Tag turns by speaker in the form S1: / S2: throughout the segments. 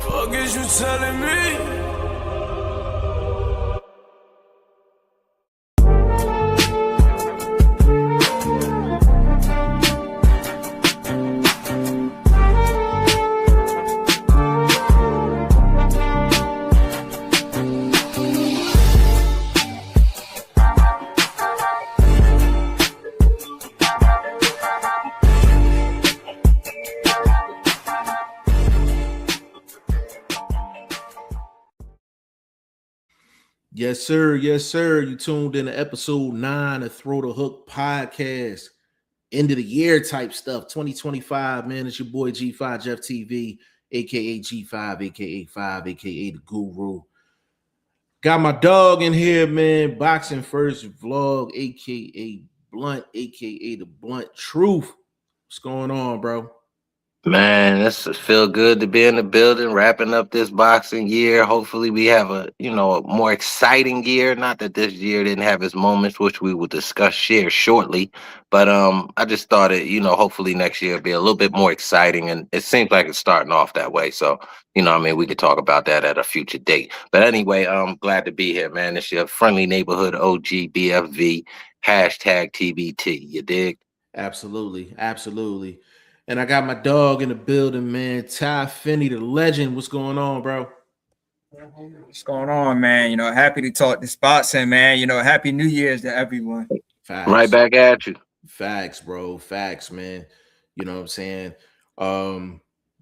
S1: Fuck is you telling me?
S2: Yes, sir. Yes, sir. You tuned in to episode 9 of Throw the Hook podcast. End of the year type stuff. 2025, man. It's your boy G5 Jeff TV, aka G5, aka 5, aka the Guru. Got my dog in here, man. Boxing First Vlog, aka Blunt, aka the Blunt Truth. What's going on, bro?
S3: Man, this feel good to be in the building, wrapping up this boxing year. Hopefully, we have a more exciting year. Not that this year didn't have its moments, which we will share shortly. But I just thought hopefully next year will be a little bit more exciting, and it seems like it's starting off that way. So, we could talk about that at a future date. But anyway, I'm glad to be here, man. It's your friendly neighborhood OG BFV #TBT. You dig?
S2: Absolutely, absolutely. And I got my dog in the building, man. Ty Finney, the legend. What's going on, bro?
S4: What's going on, man? Happy to talk this boxing, man. Happy New Year's to everyone.
S2: Facts.
S3: Right back at you.
S2: Facts, bro. Facts, man. You know what I'm saying?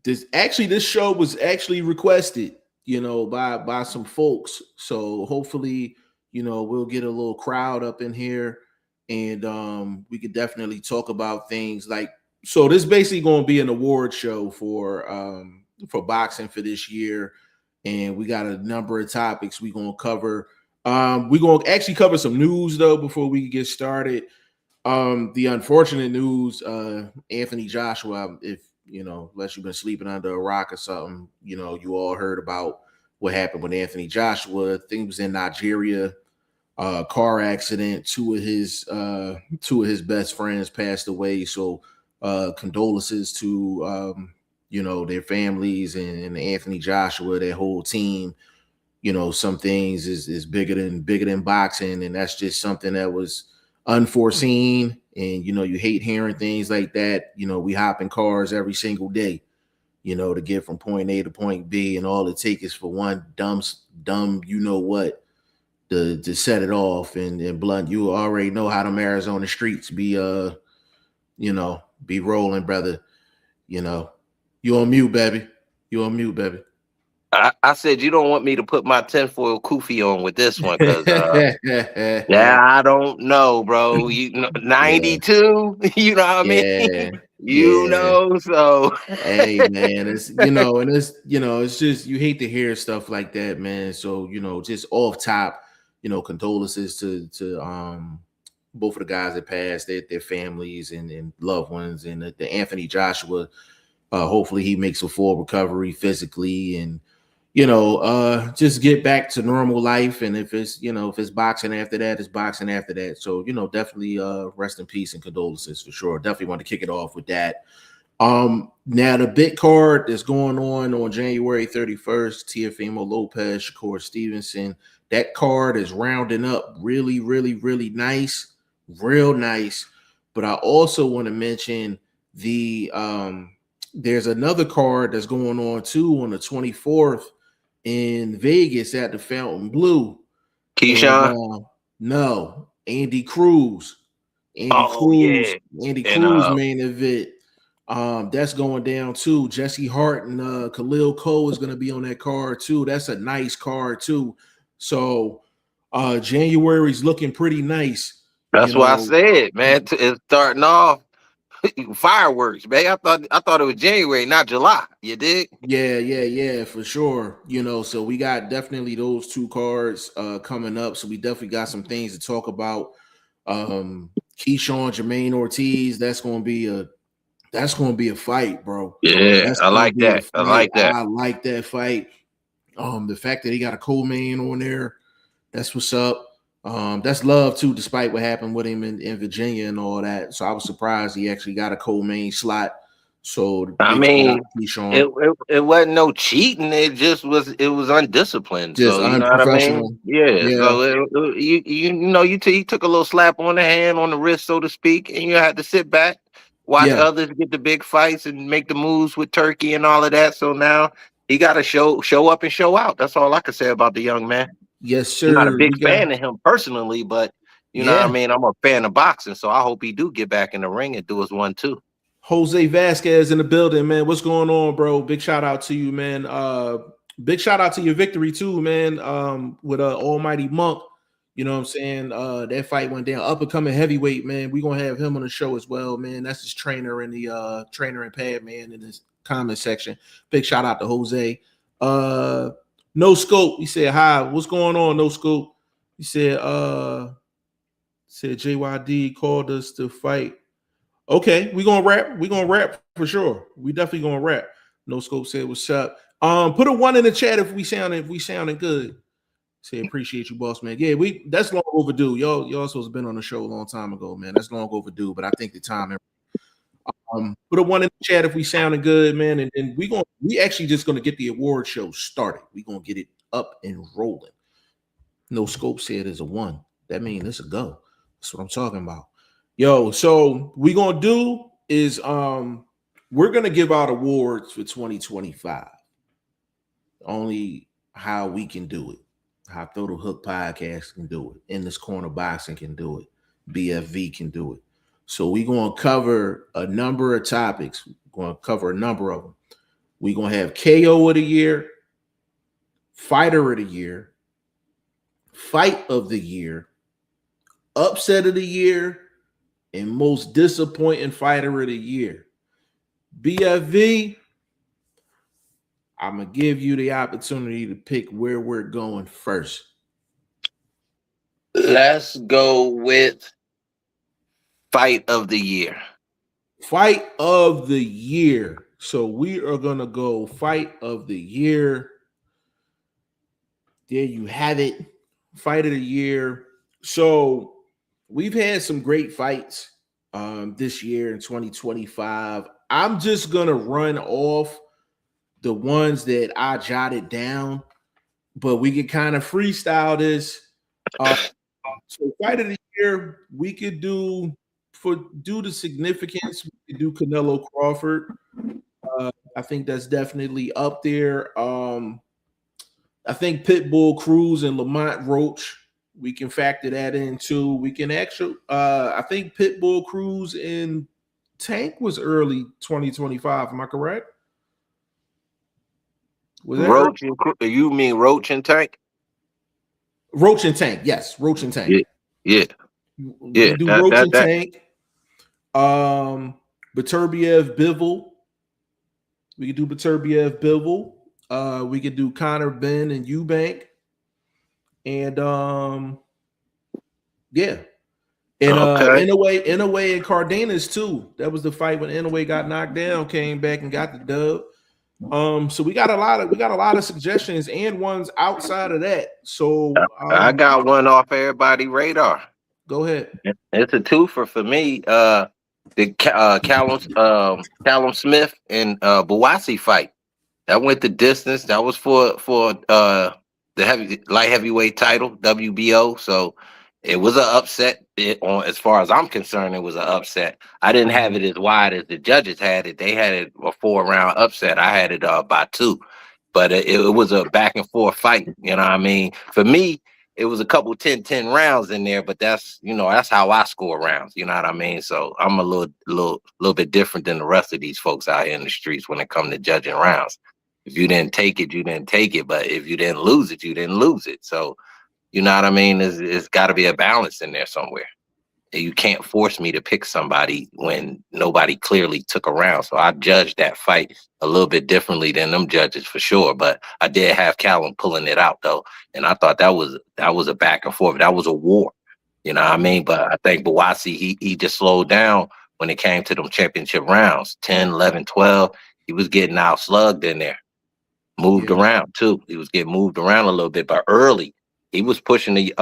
S2: This show was actually requested, by some folks. So hopefully, we'll get a little crowd up in here, and we could definitely talk about things like. So this basically going to be an award show for boxing for this year, and we got a number of topics we're going to cover. We're going to actually cover some news though before we get started. The unfortunate news, Anthony Joshua, if unless you've been sleeping under a rock or something, you all heard about what happened with Anthony Joshua. I think it was in Nigeria. Car accident. Two of his best friends passed away. So condolences to their families and Anthony Joshua, their whole team. Some things is bigger than boxing, and that's just something that was unforeseen. And you hate hearing things like that. We hop in cars every single day, to get from point A to point B, and all it takes is for one dumb to set it off. And Blunt, you already know how them Arizona streets be be rolling, brother. You on mute, baby. You on mute, baby.
S3: I said you don't want me to put my tinfoil kufi on with this one because I don't know, bro. 92, you know what I mean? So
S2: hey man, it's it's just you hate to hear stuff like that, man. So just off top, condolences to both of the guys that passed, their families and loved ones, and the Anthony Joshua. Hopefully he makes a full recovery physically, and just get back to normal life. And if it's boxing after that, it's boxing after that. So definitely rest in peace and condolences for sure. Definitely want to kick it off with that. Now the big card that's going on January 31st, Teofimo Lopez, Shakur Stevenson. That card is rounding up really, really, really nice, real nice. But I also want to mention there's another card that's going on too on the 24th in Vegas at the Fontainebleau.
S3: Keyshawn?
S2: No, Andy Cruz. Andy Cruz main event. That's going down too. Jesse Hart and Khalil Cole is going to be on that card too. That's a nice card too. So January's looking pretty nice.
S3: That's what I said, man. It's starting off fireworks, man. I thought it was January, not July. You dig?
S2: Yeah, for sure. So we got definitely those two cards coming up. So we definitely got some things to talk about. Keyshawn, Jermaine Ortiz, that's gonna be a fight, bro.
S3: Yeah, I like that. I like
S2: that fight. The fact that he got a co-main on there, that's what's up. That's love too, despite what happened with him in Virginia and all that. So I was surprised he actually got a co-main slot. So
S3: I
S2: big shout out
S3: mean,
S2: to Keyshawn.
S3: it wasn't no cheating. It was undisciplined.
S2: Just
S3: So you know what I mean?
S2: unprofessional.
S3: Yeah.
S2: Yeah.
S3: So you took a little slap on the hand, on the wrist, so to speak, and you had to sit back, watch
S2: Yeah.
S3: others get the big fights and make the moves with Turkey and all of that. So now he got to show up and show out. That's all I can say about the young man.
S2: Yes,
S3: I'm not a
S2: sir.
S3: big
S2: We got
S3: fan of him personally, but you know what
S2: yeah.
S3: I mean. I'm a fan of boxing, so I hope he do get back in the ring and do his 1-2.
S2: Jose Vasquez in the building, man. What's going on, bro? Big shout out to you, man. Big shout out to your victory too, man. With Almighty Monk. You know what I'm saying? That fight went down. Up and coming heavyweight, man. We're gonna have him on the show as well, man. That's his trainer in the trainer and pad, man, in his comment section. Big shout out to Jose. No Scope. He said hi. What's going on, No Scope? He said JYD called us to fight. Okay, we're gonna rap. We're gonna rap for sure. We definitely gonna rap. No Scope said what's up. Put a 1 in the chat if we sounding good. Say appreciate you, boss man. Yeah, that's long overdue. Y'all supposed to been on the show a long time ago, man. That's long overdue, but I think the time. Put a 1 in the chat if we sounding good, man. And we actually just gonna get the award show started. We're gonna get it up and rolling. No Scope said it's a 1. That means it's a go. That's what I'm talking about. Yo, so we gonna do is we're gonna give out awards for 2025. Only how we can do it, how Throw the Hook podcast can do it, In This Corner Boxing can do it, BFV can do it. So we're gonna cover a number of topics. We're gonna cover a number of them. We're gonna have KO of the year, fighter of the year, fight of the year, upset of the year, and most disappointing fighter of the year. BFV, I'm going to give you the opportunity to pick where we're going first.
S3: Let's go with fight of the year.
S2: Fight of the year. So we are going to go fight of the year. There you have it. Fight of the year. So we've had some great fights this year in 2025. I'm just going to run off the ones that I jotted down, but we can kind of freestyle this. So fight of the year, we could do due to significance, we could do Canelo Crawford. I think that's definitely up there. I think Pitbull Cruz and Lamont Roach, we can factor that in too. We can actually, I think Pitbull Cruz and Tank was early 2025. Am I correct? Was that
S3: Roach? You mean Roach and Tank?
S2: Roach and Tank, yes, Roach and Tank.
S3: Yeah.
S2: We do Roach and Tank. Beterbiev Bivol. We could do Beterbiev Bivol. We could do Conor Ben and Eubank. And yeah. And Inoue and Cardenas too. That was the fight when Inoue got knocked down, came back and got the dub. So we got a lot of suggestions and ones outside of that. So
S3: I got one off everybody's radar.
S2: Go ahead.
S3: It's a twofer for me. The Callum Smith and Bawasi fight. That went the distance. That was for the light heavyweight title, WBO. So it was an upset. As far as I'm concerned, it was an upset. I didn't have it as wide as the judges had it. They had it a 4-round upset. I had it by 2. But it was a back and forth fight. You know what I mean? For me, it was a couple 10-10 rounds in there, but that's how I score rounds. You know what I mean? So I'm a little bit different than the rest of these folks out here in the streets when it comes to judging rounds. If you didn't take it, you didn't take it. But if you didn't lose it, you didn't lose it. So you know what I mean? It's got to be a balance in there somewhere. You can't force me to pick somebody when nobody clearly took a round. So I judged that fight a little bit differently than them judges for sure. But I did have Callum pulling it out though, and I thought that was a back and forth. That was a war. You know what I mean? But I think Bawasi, he just slowed down when it came to them championship rounds, 10, 11, 12. He was getting out slugged in there, moved around too. He was getting moved around a little bit, but early. he was pushing the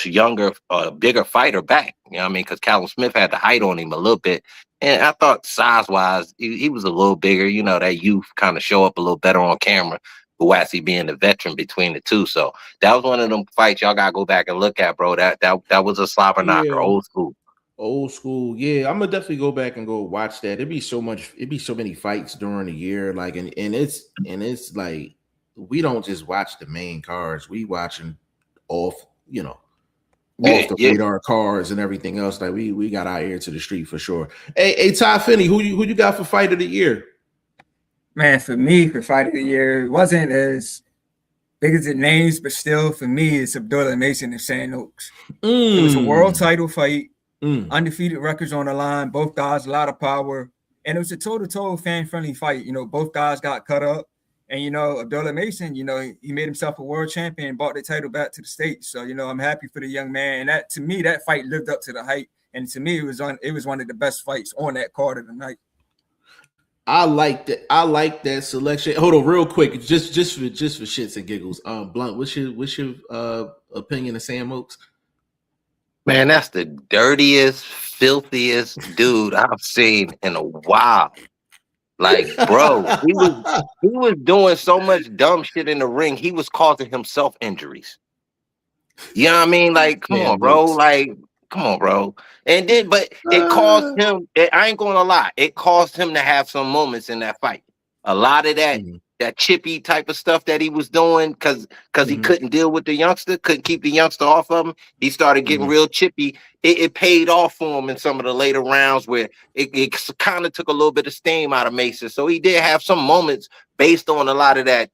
S3: younger, bigger fighter back. You know what I mean? Because Callum Smith had the height on him a little bit. And I thought size-wise, he was a little bigger. You know, that youth kind of show up a little better on camera. Buatsi being the veteran between the two. So that was one of them fights y'all got to go back and look at, bro. That was a slobber knocker,
S2: Yeah.
S3: old school.
S2: Old school, yeah. I'm gonna definitely go back and go watch that. It'd be so many fights during the year, like, and it's like we don't just watch the main cards, we watching off, off the radar cards and everything else. Like we got our ear to the street for sure. Hey, Ty Finney, who you got for fight of the year?
S4: Man, for me, for fight of the year, it wasn't as big as it names, but still, for me, it's Abdullah Mason of Sand Oaks. It was a world title fight. Undefeated records on the line, both guys, a lot of power, and it was a toe-to-toe fan-friendly fight. Both guys got cut up, and Abdullah Mason, he made himself a world champion, brought the title back to the States. So I'm happy for the young man, and that, to me, that fight lived up to the hype, and to me, it was one of the best fights on that card of the night.
S2: I like that selection. Hold on, real quick, just for shits and giggles. Blunt, what's your opinion of Sam Oaks?
S3: Man, that's the dirtiest, filthiest dude I've seen in a while. Like, bro, he was doing so much dumb shit in the ring. He was causing himself injuries. You know what I mean? Like, come on, bro. Like, come on, bro. And then, but it caused him. I ain't gonna lie. It caused him to have some moments in that fight. A lot of that. That chippy type of stuff that he was doing because he couldn't deal with the youngster, couldn't keep the youngster off of him. He started getting real chippy. It paid off for him in some of the later rounds where it kind of took a little bit of steam out of Mason. So he did have some moments based on a lot of that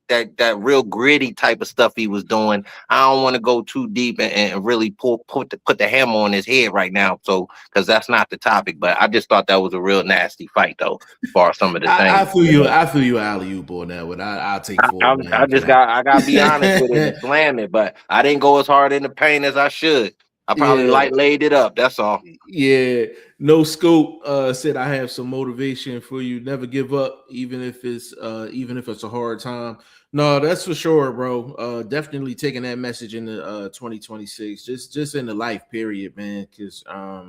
S3: real gritty type of stuff he was doing. I don't want to go too deep and really put the hammer on his head right now. So because that's not the topic, but I just thought that was a real nasty fight though, as far as some of the things.
S2: I feel you alley-oop on that one. I'll take full.
S3: I gotta be honest with it and slam it, but I didn't go as hard in the paint as I should. I probably laid it up. That's all. Yeah.
S2: No Scope said I have some motivation for you. Never give up, even if it's a hard time. No, that's for sure, bro. Definitely taking that message into 2026, just in the life period, man. Because part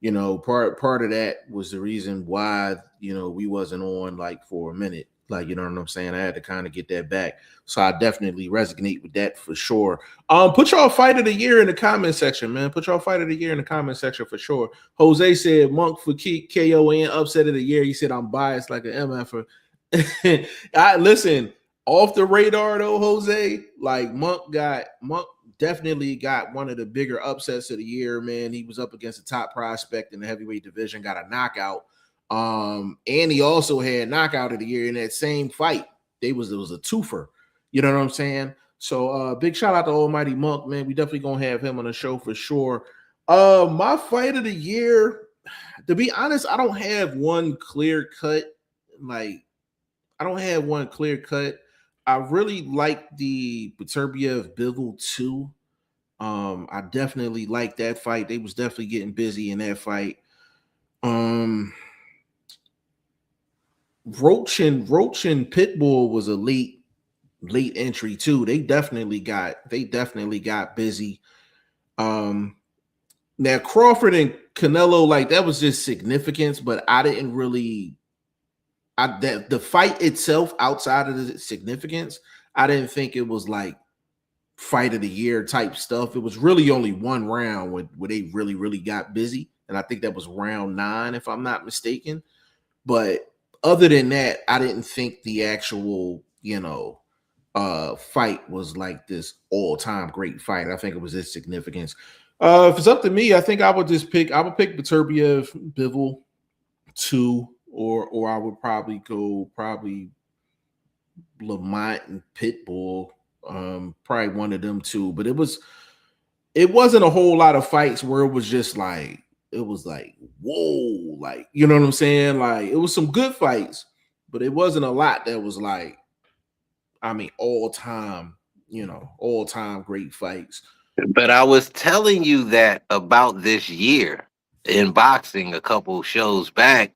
S2: of that was the reason why we wasn't on like for a minute. Like, you know what I'm saying? I had to kind of get that back. So I definitely resonate with that for sure. Put y'all fight of the year in the comment section, man. Put y'all fight of the year in the comment section for sure. Jose said Monk for KO and upset of the year. He said I'm biased like an MFer. Listen, off the radar though, Jose, like Monk definitely got one of the bigger upsets of the year, man. He was up against a top prospect in the heavyweight division, got a knockout. And he also had knockout of the year in that same fight. It was a twofer. You know what I'm saying? So big shout out to Almighty Monk, man. We definitely gonna have him on the show for sure. My fight of the year, to be honest, I don't have one clear cut. I really like the Beterbiev Bivol 2. I definitely like that fight. They was definitely getting busy in that fight. Roach and Pitbull was a late entry too. They definitely got busy. Now Crawford and Canelo, like that was just significance, but I didn't really the fight itself outside of the significance, I didn't think it was like fight of the year type stuff. It was really only one round where they really, really got busy. And I think that was round 9, if I'm not mistaken. But other than that, I didn't think the actual, fight was like this all-time great fight. I think it was its significance. If it's up to me, I think I would pick Beterbiev Bivol 2, or I would probably go Lamont and Pitbull. Probably one of them two. But it wasn't a whole lot of fights where it was just like, it was like, whoa, like, you know what I'm saying? Like, it was some good fights, but it wasn't a lot that was like, I mean, all-time great fights.
S3: But I was telling you that about this year in boxing a couple shows back,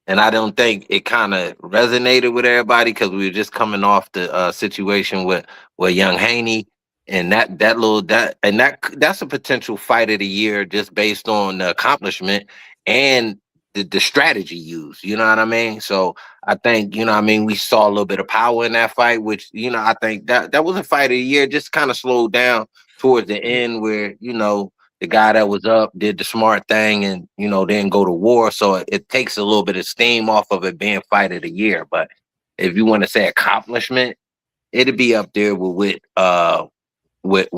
S3: and I don't think it kind of resonated with everybody because we were just coming off the situation with Young Haney And that's a potential fight of the year just based on the accomplishment and the strategy used. You know what I mean? So I think, you know what I mean, we saw a little bit of power in that fight, which, you know, I think that was a fight of the year, just kind of slowed down towards the end where, you know, the guy that was up did the smart thing and, you know, didn't go to war. So it takes a little bit of steam off of it being fight of the year. But if you want to say accomplishment, it'd be up there with what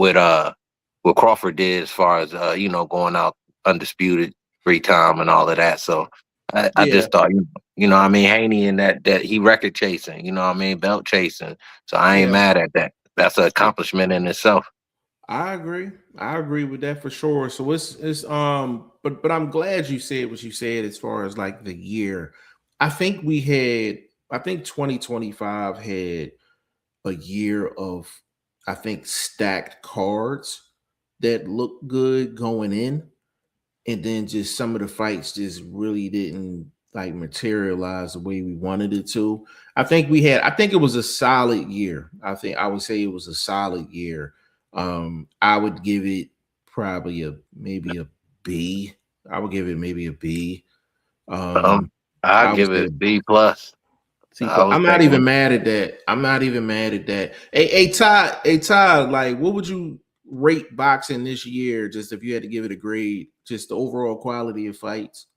S3: Crawford did as far as you know, going out undisputed 3-time and all of that. So I just thought, you know what I mean, Haney and that he record chasing, you know what I mean, belt chasing. So I ain't mad at that. That's an accomplishment in itself.
S2: I agree with that for sure. So it's but I'm glad you said what you said as far as like the year. I think 2025 had a year of, I think, stacked cards that looked good going in, and then just some of the fights just really didn't like materialize the way we wanted it to. I think it was a solid year. I would say it was a solid year. I would give it probably maybe a B. I would give it maybe a B.
S3: I'll give it B plus.
S2: I'm not even mad at that. Hey, Todd, like, what would you rate boxing this year? Just if you had to give it a grade, just the overall quality of fights.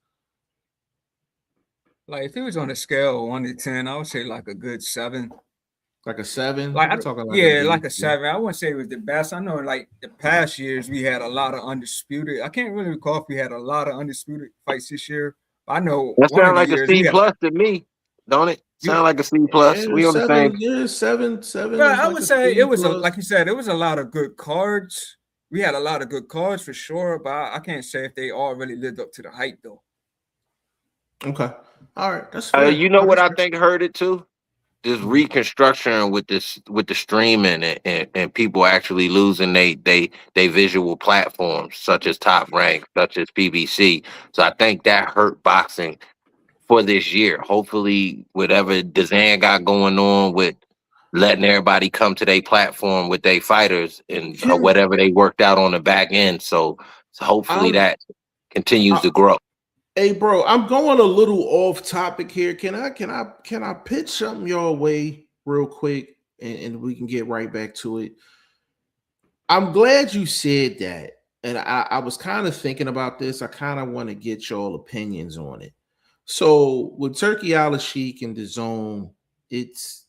S4: Like, if it was on a scale of 1 to 10, I would say like a good 7.
S2: Like a 7?
S4: Like, like a 7. I wouldn't say it was the best. I know, like the past years, we had a lot of undisputed. I can't really recall if we had a lot of undisputed fights this year. I know
S3: that sounds like a C plus to me, don't it? Sound like a C plus. We on the same.
S2: Yeah, 7.
S4: But I would say it was like you said, it was a lot of good cards. We had a lot of good cards for sure, but I can't say if they all really lived up to the hype though.
S2: Okay, all right, that's fair.
S3: You know what I think hurt it too? This reconstruction with the streaming and people actually losing they visual platforms such as Top Rank, such as PBC. So I think that hurt boxing for this year. Hopefully, whatever DAZN got going on with letting everybody come to their platform with their fighters and whatever they worked out on the back end. So hopefully that continues to grow.
S2: Hey, bro, I'm going a little off topic here. Can I pitch something your way real quick and we can get right back to it? I'm glad you said that. And I was kind of thinking about this. I kind of want to get y'all opinions on it. So with Turki Al-Sheikh and DAZN, it's,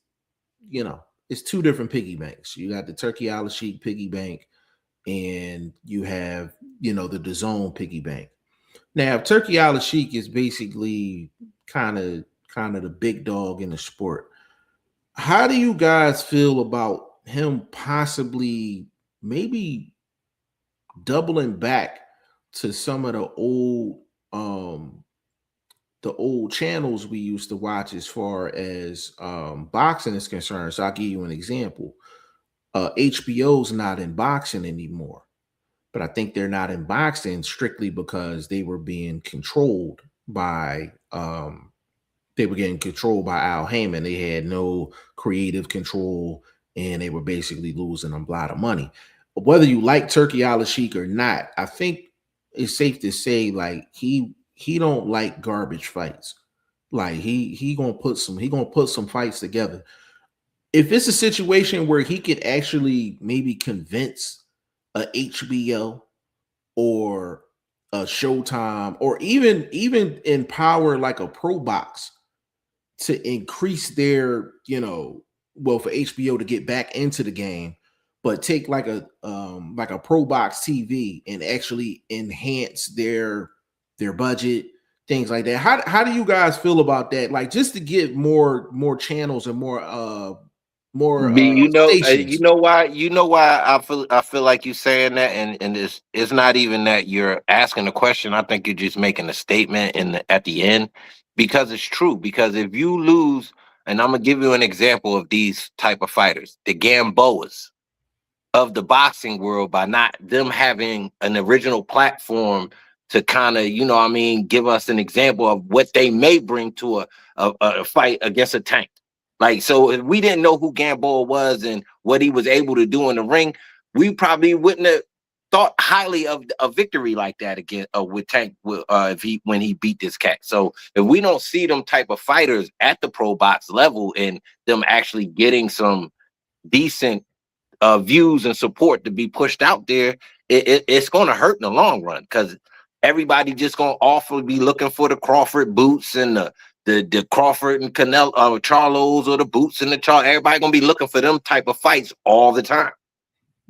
S2: you know, it's two different piggy banks. You got the Turki Al-Sheikh piggy bank and you have, you know, the DAZN piggy bank. Now, Turki Al-Sheikh is basically kind of the big dog in the sport. How do you guys feel about him possibly maybe doubling back to some of the old channels we used to watch as far as boxing is concerned? So I'll give you an example. HBO's not in boxing anymore. But I think they're not in boxing strictly because they were being controlled by Al Heyman. They had no creative control and they were basically losing a lot of money. But whether you like Turki Al-Sheikh or not, I think it's safe to say like he don't like garbage fights. Like he gonna put some fights together. If it's a situation where he could actually maybe convince a HBO or a Showtime or even empower like a Pro Box to increase their, you know, well, for HBO to get back into the game, but take like a Pro Box TV and actually enhance their budget, things like that. How do you guys feel about that? Like just to get more channels and more
S3: you know why I feel like you saying that, and it's not even that you're asking a question. I think you're just making a statement at the end, because it's true. Because if you lose, and I'm gonna give you an example of these type of fighters, the Gamboas of the boxing world, by not them having an original platform to kind of, you know what I mean, give us an example of what they may bring to a fight against a Tank. Like, so if we didn't know who Gamboa was and what he was able to do in the ring, we probably wouldn't have thought highly of a victory like that again with Tank when he beat this cat. So if we don't see them type of fighters at the pro box level and them actually getting some decent views and support to be pushed out there, it's going to hurt in the long run, because everybody just going to awfully be looking for the Crawford boots and the Crawford and Canelo Charlos, or the boots and the Charlo. Everybody going to be looking for them type of fights all the time.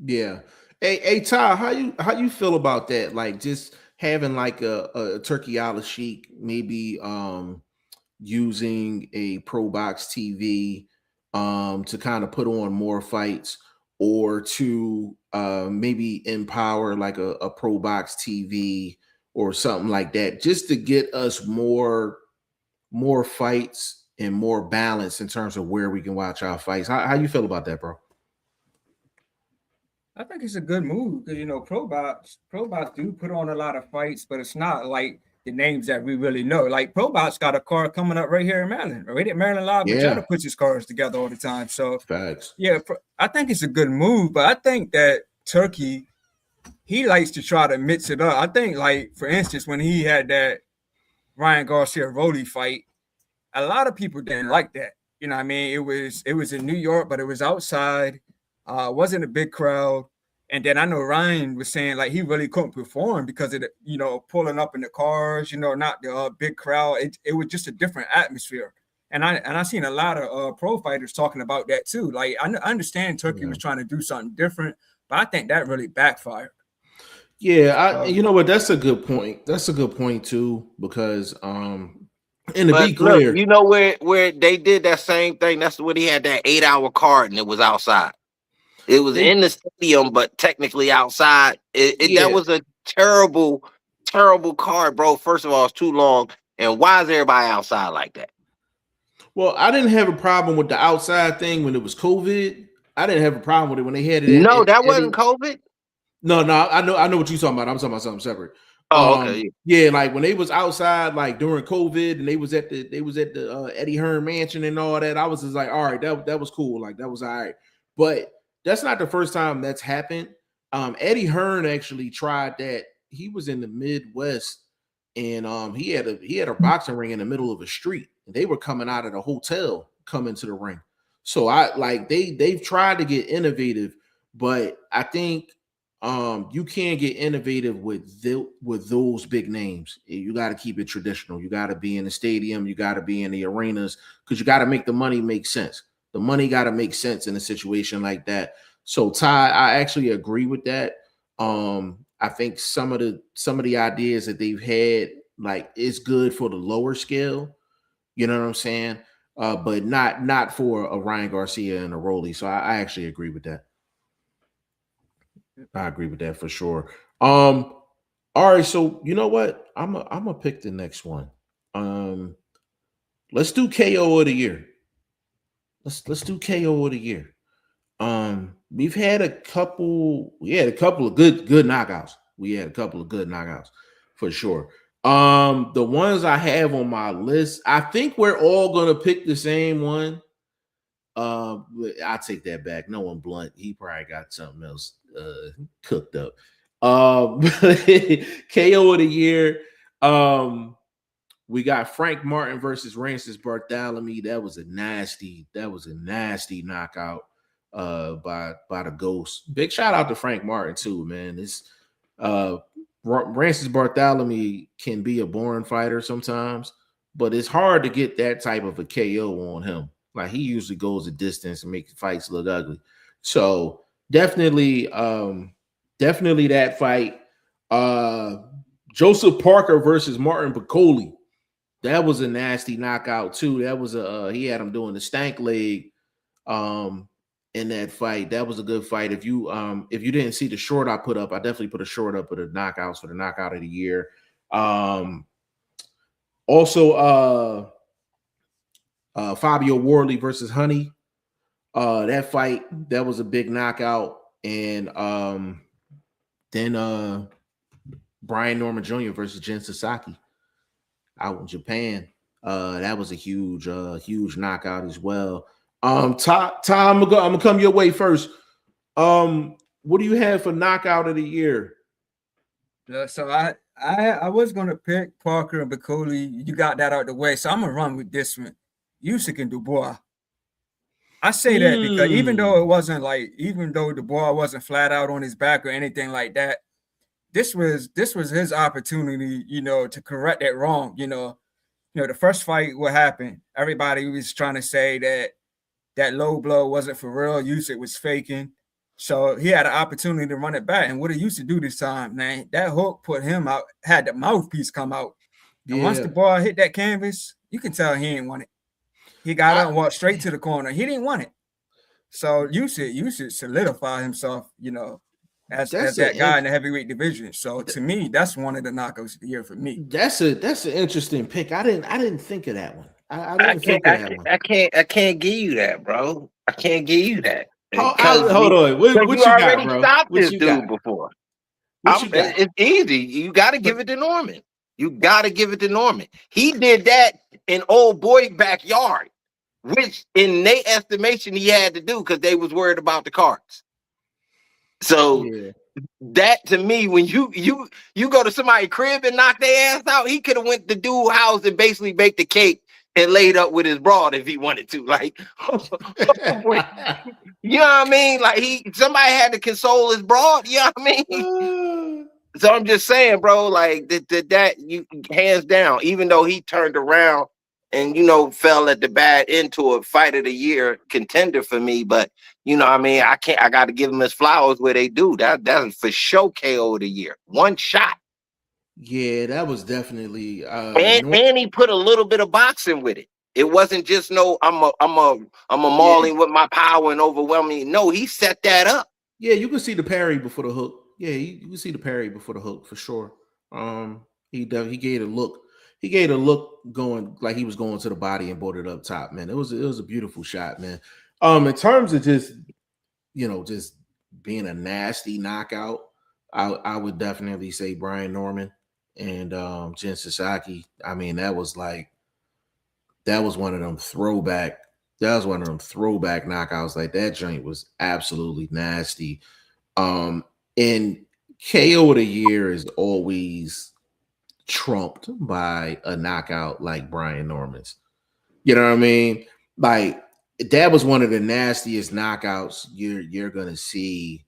S2: Yeah. Hey, Ty, how you feel about that? Like just having like a Turki Al-Sheikh, maybe using a Pro Box TV to kind of put on more fights, or to maybe empower like a Pro Box TV or something like that, just to get us more fights and more balance in terms of where we can watch our fights. How you feel about that, bro?
S4: I think it's a good move because, you know, Pro Box do put on a lot of fights, but it's not like the names that we really know. Like Pro Box got a card coming up right here in Maryland. Right at Maryland Live, but try to put his cards together all the time. So
S2: facts.
S4: Yeah, I think it's a good move, but I think that Turki, he likes to try to mix it up. I think, like, for instance, when he had that Ryan Garcia-Rolly fight, a lot of people didn't like that. You know what I mean? It was in New York, but it was outside. Wasn't a big crowd. And then I know Ryan was saying like he really couldn't perform because of the, you know, pulling up in the cars, you know, not the big crowd. It was just a different atmosphere. And I seen a lot of pro fighters talking about that too. Like I understand Turki was trying to do something different, but I think that really backfired.
S2: Yeah, you know what? That's a good point. That's a good point too, because and to be clear,
S3: look, you know where they did that same thing. That's when he had that 8-hour card and it was outside. It was in the stadium, but technically outside. That was a terrible, terrible card, bro. First of all, it's too long. And why is everybody outside like that?
S2: Well, I didn't have a problem with the outside thing when it was COVID. I didn't have a problem with it when they had it.
S3: No, that wasn't COVID.
S2: No, I know what you're talking about. I'm talking about something separate.
S3: Oh, okay.
S2: Yeah, like when they was outside, like during COVID, and they was at the Eddie Hearn mansion and all that. I was just like, all right, that was cool. Like that was all right. But that's not the first time that's happened. Eddie Hearn actually tried that. He was in the Midwest, and he had a boxing ring in the middle of a street, and they were coming out of the hotel, coming to the ring. So they've tried to get innovative, but I think you can't get innovative with those big names. You got to keep it traditional. You got to be in the stadium. You got to be in the arenas, because you got to make the money make sense. The money got to make sense in a situation like that. So Ty, I actually agree with that. I think some of the ideas that they've had, like, is good for the lower scale. You know what I'm saying? But not for a Ryan Garcia and a Rolly. So I actually agree with that. I agree with that for sure. All right, so you know what? I'm gonna pick the next one. Let's do KO of the year. Let's do KO of the year. We've had a couple of good knockouts. We had a couple of good knockouts for sure. The ones I have on my list, I think we're all gonna pick the same one. I'll take that back. No one Blunt. He probably got something else cooked up. KO of the year. We got Frank Martin versus Francis Bartholomew. That was a nasty knockout by the Ghost. Big shout out to Frank Martin too, man. This Francis Bartholomew can be a boring fighter sometimes, but it's hard to get that type of a KO on him. Like, he usually goes a distance and makes fights look ugly. So definitely that fight. Joseph Parker versus Martin Piccoli. That was a nasty knockout too. That was he had him doing the stank leg in that fight. That was a good fight. If you didn't see the short I put up, I definitely put a short up of the knockouts for the knockout of the year. Also Fabio Worley versus Honey. That fight, that was a big knockout. And then Brian Norman Jr. versus Jin Sasaki out in Japan. That was a huge knockout as well. Tom, I'm gonna come your way first. what do you have for knockout of the year?
S4: So I was gonna pick Parker and Bacoli. You got that out the way, so I'm gonna run with this one. Usyk and Dubois. I say that because even though Dubois wasn't flat out on his back or anything like that, this was his opportunity, to correct that wrong. The first fight, what happened? Everybody was trying to say that low blow wasn't for real. Usyk was faking. So he had an opportunity to run it back. And what he used to do this time, man, that hook put him out, had the mouthpiece come out. And once the ball hit that canvas, you can tell he ain't want it. He got up and walked straight to the corner. He didn't want it. So Usyk solidify himself, as that guy in the heavyweight division. So to me, that's one of the knockouts of the year for me.
S2: That's an interesting pick. I didn't think of that one. I
S3: can't give you that, bro. I can't give you that.
S2: Hold on. What you got, bro?
S3: Stopped this dude before. It's easy. You got to give it to Norman. He did that in old boy backyard, which in their estimation he had to do because they was worried about the cards. So that to me, when you go to somebody's crib and knock their ass out, he could have went to dude's house and basically baked the cake and laid up with his broad if he wanted to. Like, you know what I mean? Like somebody had to console his broad. You know what I mean? So I'm just saying, bro, like that you hands down, even though he turned around and, fell at the bad end to a fight of the year contender for me. But, I mean, I got to give him his flowers where they do. That's for sure KO of the year. One shot.
S2: Yeah, that was definitely.
S3: And he put a little bit of boxing with it. It wasn't just I'm a mauling with my power and overwhelming. No, he set that up.
S2: Yeah, you can see the parry before the hook. Yeah, you can see the parry before the hook for sure. He gave a look. He gave a look going like he was going to the body and brought it up top, man. It was a beautiful shot, man. In terms of just being a nasty knockout, I would definitely say Brian Norman and Jen Psaki. I mean, that was one of them throwback. That was one of them throwback knockouts. Like that joint was absolutely nasty. And KO of the year is always trumped by a knockout like Brian Norman's. You know what I mean? Like that was one of the nastiest knockouts you're gonna see.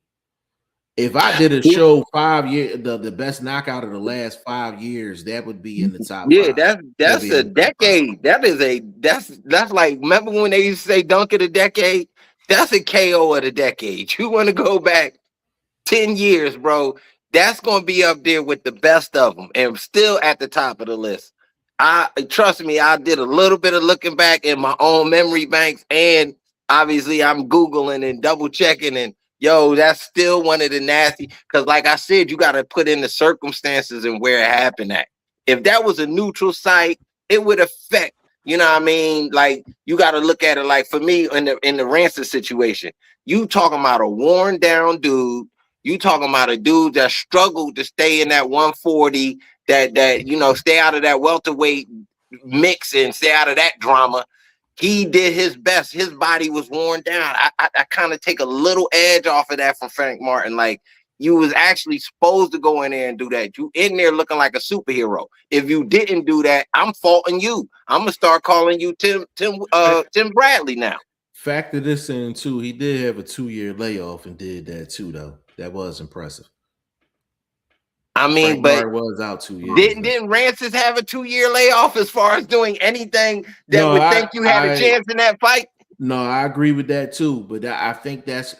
S2: If I did a show 5 years, the best knockout of the last 5 years, that would be in the top.
S3: Yeah, that's a decade. That's like, remember when they used to say dunk of the decade? That's a KO of the decade. You want to go back 10 years, bro? That's going to be up there with the best of them and still at the top of the list. Trust me, I did a little bit of looking back in my own memory banks, and obviously I'm Googling and double checking, and that's still one of the nasty, because like I said, you got to put in the circumstances and where it happened at. If that was a neutral site, it would affect, you know what I mean? Like you got to look at it like, for me in the Rancid situation, you talking about a worn down dude. You talking about a dude that struggled to stay in that 140, that stay out of that welterweight mix and stay out of that drama. He did his best. His body was worn down. I kind of take a little edge off of that from Frank Martin. Like, you was actually supposed to go in there and do that. You in there looking like a superhero. If you didn't do that, I'm faulting you. I'm gonna start calling you Tim Bradley now.
S2: Factor this in too. He did have a 2-year layoff and did that too, though. That was impressive.
S3: I mean, but
S2: was out 2 years.
S3: Didn't Rancid have a 2-year layoff as far as doing anything that would think you had a chance in that fight? No,
S2: I agree with that too. But I think that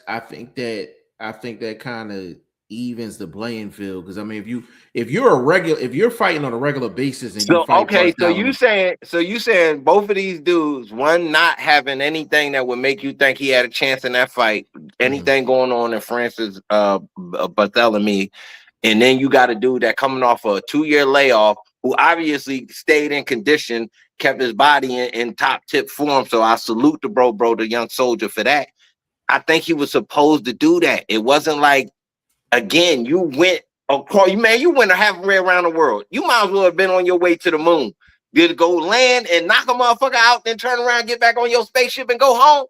S2: kind of evens the playing field, because I mean, if you're fighting on a regular basis and
S3: you saying both of these dudes, one not having anything that would make you think he had a chance in that fight, anything going on in Francis Barthélemy, and then you got a dude that coming off a 2-year layoff who obviously stayed in condition, kept his body in top tip form. So I salute the bro, the young soldier, for that. I think he was supposed to do that. It wasn't like, again, you went halfway around the world. You might as well have been on your way to the moon. Did it go land and knock a motherfucker out, then turn around, get back on your spaceship and go home?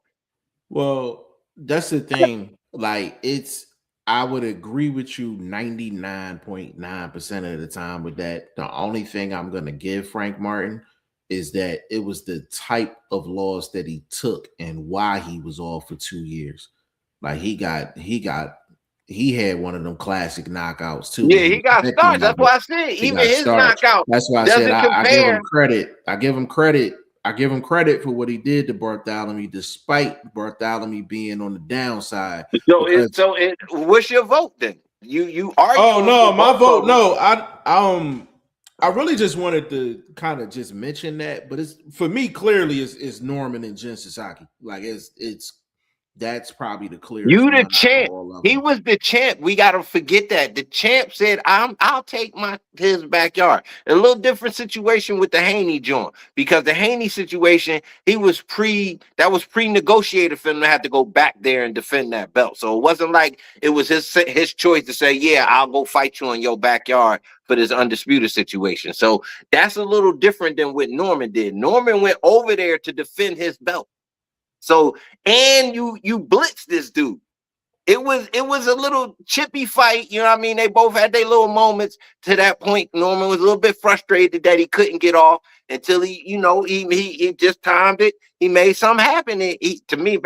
S2: Well, that's the thing. Like, it's I would agree with you 99.9% of the time with that. The only thing I'm going to give Frank Martin is that it was the type of loss that he took and why he was off for 2 years. Like he had one of them classic knockouts too.
S3: Yeah, he got starts. That's why I said even his knockout.
S2: That's why I said I give him credit. I give him credit for what he did to Bartholomew, despite Bartholomew being on the downside.
S3: So what's your vote then? You argue?
S2: Oh no, my vote. No, I really just wanted to kind of just mention that, but it's for me clearly is Norman and Jin Sasaki. Like it's that's probably the clearest.
S3: You the champ. He was the champ. We gotta forget that. The champ said, I'll take his backyard. A little different situation with the Haney joint, because the Haney situation, that was pre-negotiated for him to have to go back there and defend that belt. So it wasn't like it was his choice to say, yeah, I'll go fight you in your backyard for this undisputed situation. So that's a little different than what Norman did. Norman went over there to defend his belt. So, and you blitzed this dude. It was a little chippy fight, you know what I mean? They both had their little moments. To that point, Norman was a little bit frustrated that he couldn't get off until he just timed it. He made something happen. To me,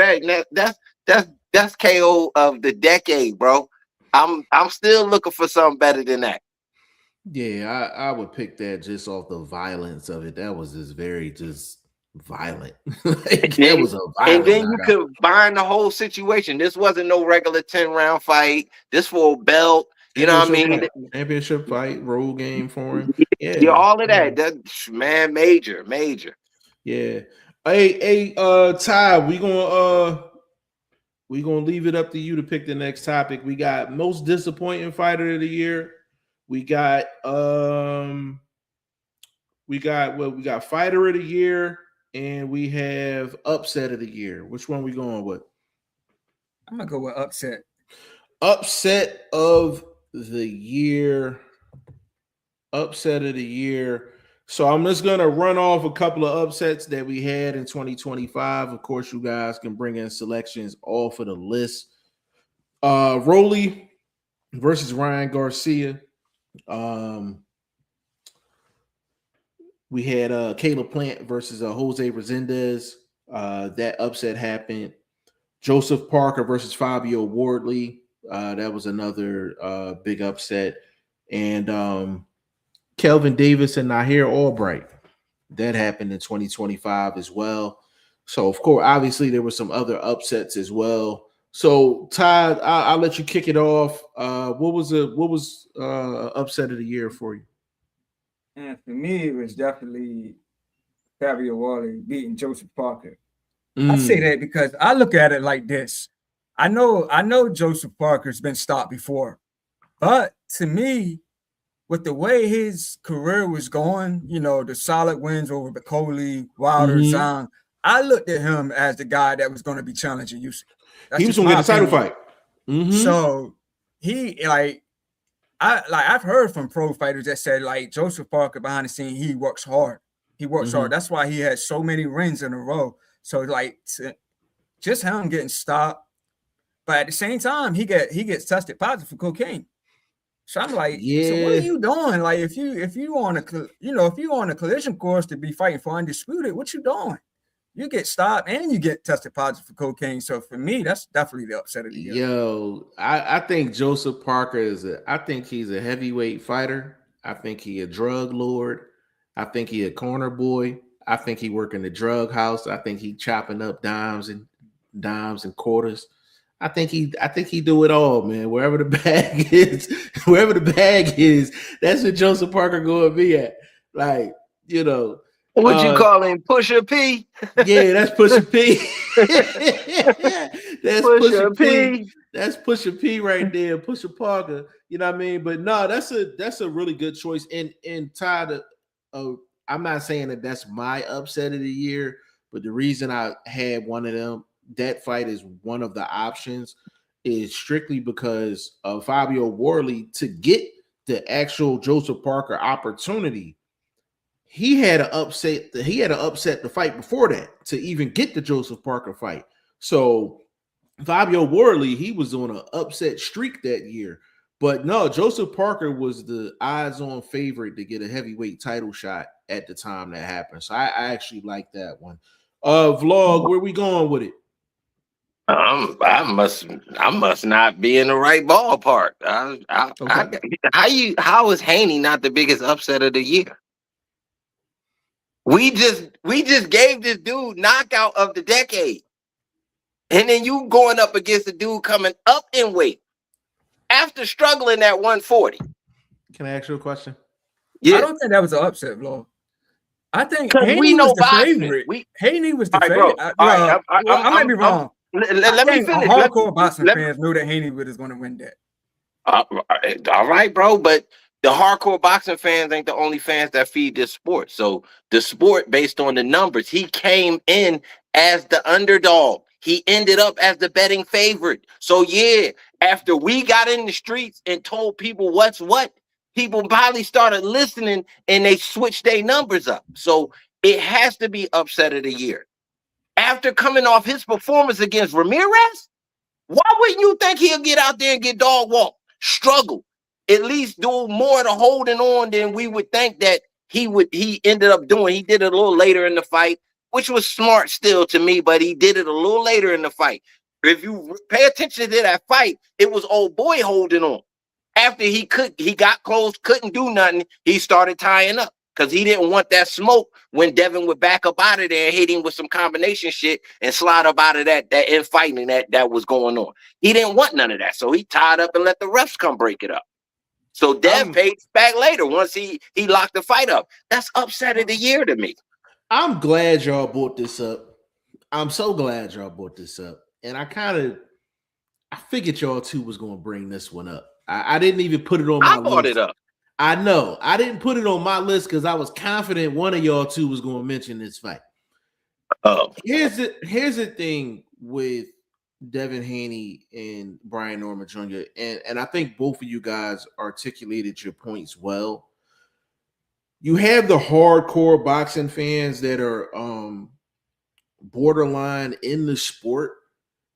S3: that's KO of the decade, bro. I'm still looking for something better than that.
S2: Yeah, I would pick that just off the violence of it. That was just very violent. That was a violent.
S3: And then you combine the whole situation. This wasn't no regular 10-round fight. This for a belt. You know what I mean?
S2: Championship fight, road game for him.
S3: Yeah, all of that. That's man, major.
S2: Yeah. Hey, Ty, we gonna leave it up to you to pick the next topic. We got most disappointing fighter of the year. We got fighter of the year. And we have upset of the year. Which one we going with?
S4: I'm gonna go with upset.
S2: Upset of the year. Upset of the year. So I'm just gonna run off a couple of upsets that we had in 2025. Of course, you guys can bring in selections off of the list. Rolly versus Ryan Garcia. We had Caleb Plant versus Jose Resendez. That upset happened. Joseph Parker versus Fabio Wardley. That was another big upset. And Kelvin Davis and Nahir Albright. That happened in 2025 as well. So, of course, obviously there were some other upsets as well. So, Ty, I'll let you kick it off. What was upset of the year for you?
S4: And for me, it was definitely Fabio Wardley beating Joseph Parker. I say that because I look at it like this. I know Joseph Parker's been stopped before, but to me, with the way his career was going, the solid wins over Bacoli, Wilder, Zhang, I looked at him as the guy that was going to be challenging Usyk.
S2: He was going to get a title fight.
S4: So I've heard from pro fighters that said Joseph Parker behind the scene, he works hard. Hard. That's why he has so many wins in a row. So just him getting stopped, but at the same time he gets tested positive for cocaine. So I'm like, So what are you doing? Like if you on a collision course to be fighting for undisputed, what you doing? You get stopped and you get tested positive for cocaine. So for me, that's definitely the upset of the year.
S2: Yo, I think Joseph Parker I think he's a heavyweight fighter. I think he a drug lord. I think he a corner boy. I think he work in the drug house. I think he chopping up dimes and quarters. I think he do it all, man. Wherever the bag is, that's what Joseph Parker going to be at.
S3: What you call him? Pusha P?
S2: Yeah, that's Pusha P. That's Pusha P. That's Pusha P right there, Pusha Parker. You know what I mean? But no, that's a really good choice. And Todd, I'm not saying that's my upset of the year, but the reason I had one of them, that fight is one of the options, is strictly because of Fabio Wardley to get the actual Joseph Parker opportunity. He had to upset the fight before that to even get the Joseph Parker fight. So Fabio Wardley, he was on an upset streak that year. But no, Joseph Parker was the odds-on favorite to get a heavyweight title shot at the time that happened. So I actually like that one. Vlog, where we going with it?
S3: I must not be in the right ballpark. How is Haney not the biggest upset of the year? We just gave this dude knockout of the decade. And then you going up against a dude coming up in weight after struggling at 140.
S2: Can I ask you a question?
S4: Yeah. I don't think that was an upset, Vlog. I think
S3: Haney was the favorite.
S4: Haney was the favorite. I might be wrong. Let me finish. Hardcore boxing fans knew that Haney was going to win that.
S3: All right, bro. But the hardcore boxing fans ain't the only fans that feed this sport. So the sport, based on the numbers, he came in as the underdog. He ended up as the betting favorite. So yeah, after we got in the streets and told people what's what, people probably started listening and they switched their numbers up. So it has to be upset of the year. After coming off his performance against Ramirez, why wouldn't you think he'll get out there and get dog walked? Struggle. At least do more to holding on than we would think that he ended up doing. He did it a little later in the fight, which was smart still to me, but he did it a little later in the fight. If you pay attention to that fight, it was old boy holding on. After he got close, couldn't do nothing, he started tying up because he didn't want that smoke when Devin would back up out of there and hit him with some combination shit and slide up out of that infighting that was going on. He didn't want none of that, so he tied up and let the refs come break it up. So Dev paid back later once he locked the fight up. That's upset of the year to me.
S2: I'm glad y'all brought this up. I'm so glad y'all brought this up. And I figured y'all two was going to bring this one up. I didn't even put it on my list. I brought
S3: it up.
S2: I know. I didn't put it on my list because I was confident one of y'all two was going to mention this fight.
S3: Oh.
S2: Here's the thing with Devin Haney and Brian Norman Jr. And I think both of you guys articulated your points well. You have the hardcore boxing fans that are borderline in the sport.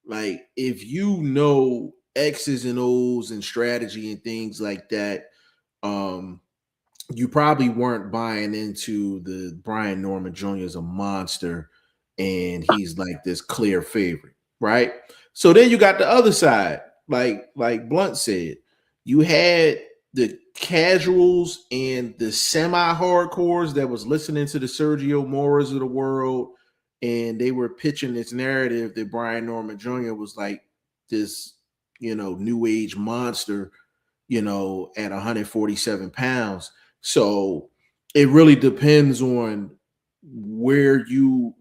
S2: Like, if you know X's and O's and strategy and things like that, you probably weren't buying into the Brian Norman Jr. is a monster and he's like this clear favorite, right? So then you got the other side, like Blunt said, you had the casuals and the semi-hardcores that was listening to the Sergio Moras of the world, and they were pitching this narrative that Brian Norman Jr. was like this, new age monster, at 147 pounds. So it really depends on where you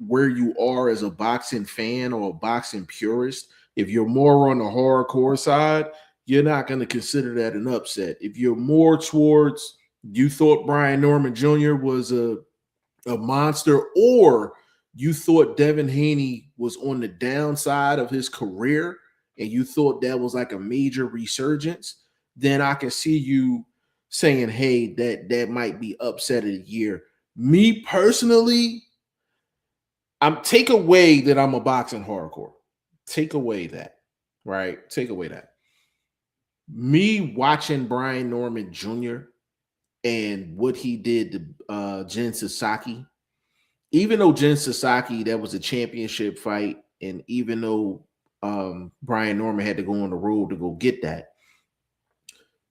S2: are as a boxing fan or a boxing purist. If you're more on the hardcore side, you're not going to consider that an upset. If you're more towards, you thought Brian Norman Jr. was a monster, or you thought Devin Haney was on the downside of his career and you thought that was like a major resurgence, then I can see you saying, hey, that might be upset of the year. Me personally, take away that I'm a boxing hardcore. Take away that, right? Take away that. Me watching Brian Norman Jr. and what he did to Jen Psaki, even though Jen Psaki, that was a championship fight, and even though Brian Norman had to go on the road to go get that,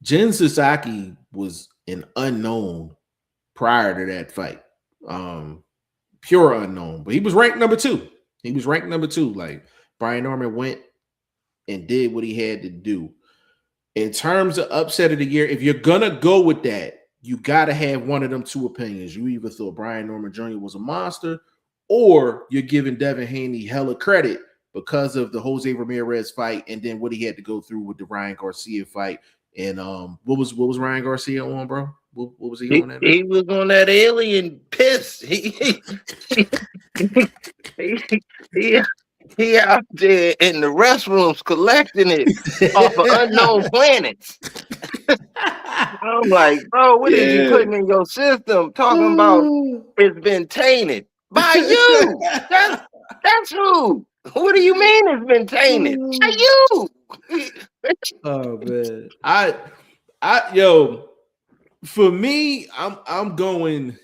S2: Jen Psaki was an unknown prior to that fight. Pure unknown, but he was ranked number 2. He was ranked number 2. Like, Brian Norman went and did what he had to do. In terms of upset of the year, if you're gonna go with that, you gotta have one of them two opinions. You either thought Brian Norman Jr. was a monster, or you're giving Devin Haney hella credit because of the Jose Ramirez fight and then what he had to go through with the Ryan Garcia fight. And what was Ryan Garcia on, bro? What was he on that?
S3: He was on that alien piss. He out there in the restrooms collecting it off of unknown planets. I'm like, bro, what is you putting in your system? Talking about it's been tainted by you. That's who. What do you mean it's been tainted? How you?
S2: Oh man, yo, for me, I'm going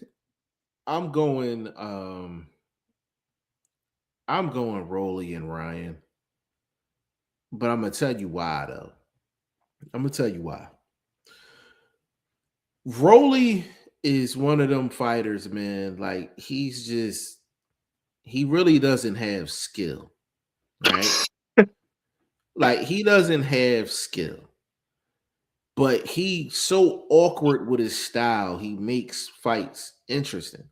S2: Rolly and Ryan, but I'm gonna tell you why though. I'm gonna tell you why. Rolly is one of them fighters, man. Like he really doesn't have skill, right? Like he doesn't have skill, but he's so awkward with his style. He makes fights interesting.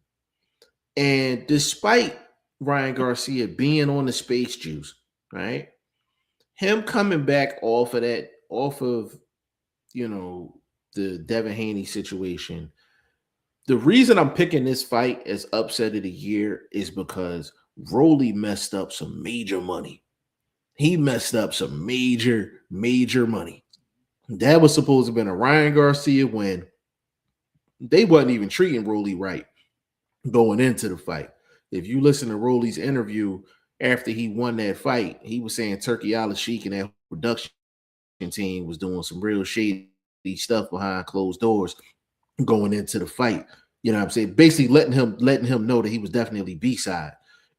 S2: And despite Ryan Garcia being on the space juice, right? Him coming back off of the Devin Haney situation. The reason I'm picking this fight as upset of the year is because Rolly messed up some major money. He messed up some major money. That was supposed to have been a Ryan Garcia win. They wasn't even treating Rolly right going into the fight. If you listen to Rolly's interview after he won that fight, he was saying Turki Al-Sheikh and that production team was doing some real shady stuff behind closed doors going into the fight. You know what I'm saying? Basically letting him know that he was definitely B-side.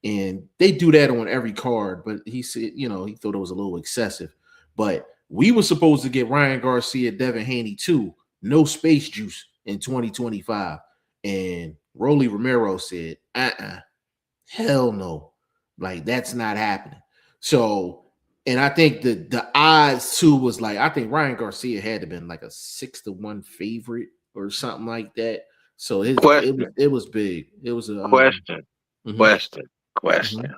S2: And they do that on every card, but he said, he thought it was a little excessive. But we were supposed to get Ryan Garcia, Devin Haney too, no space juice in 2025. And Rolly Romero said, hell no. Like, that's not happening. So, and I think the odds too was like, I think Ryan Garcia had to been like a 6-1 favorite or something like that. So it was big. It was a
S3: question.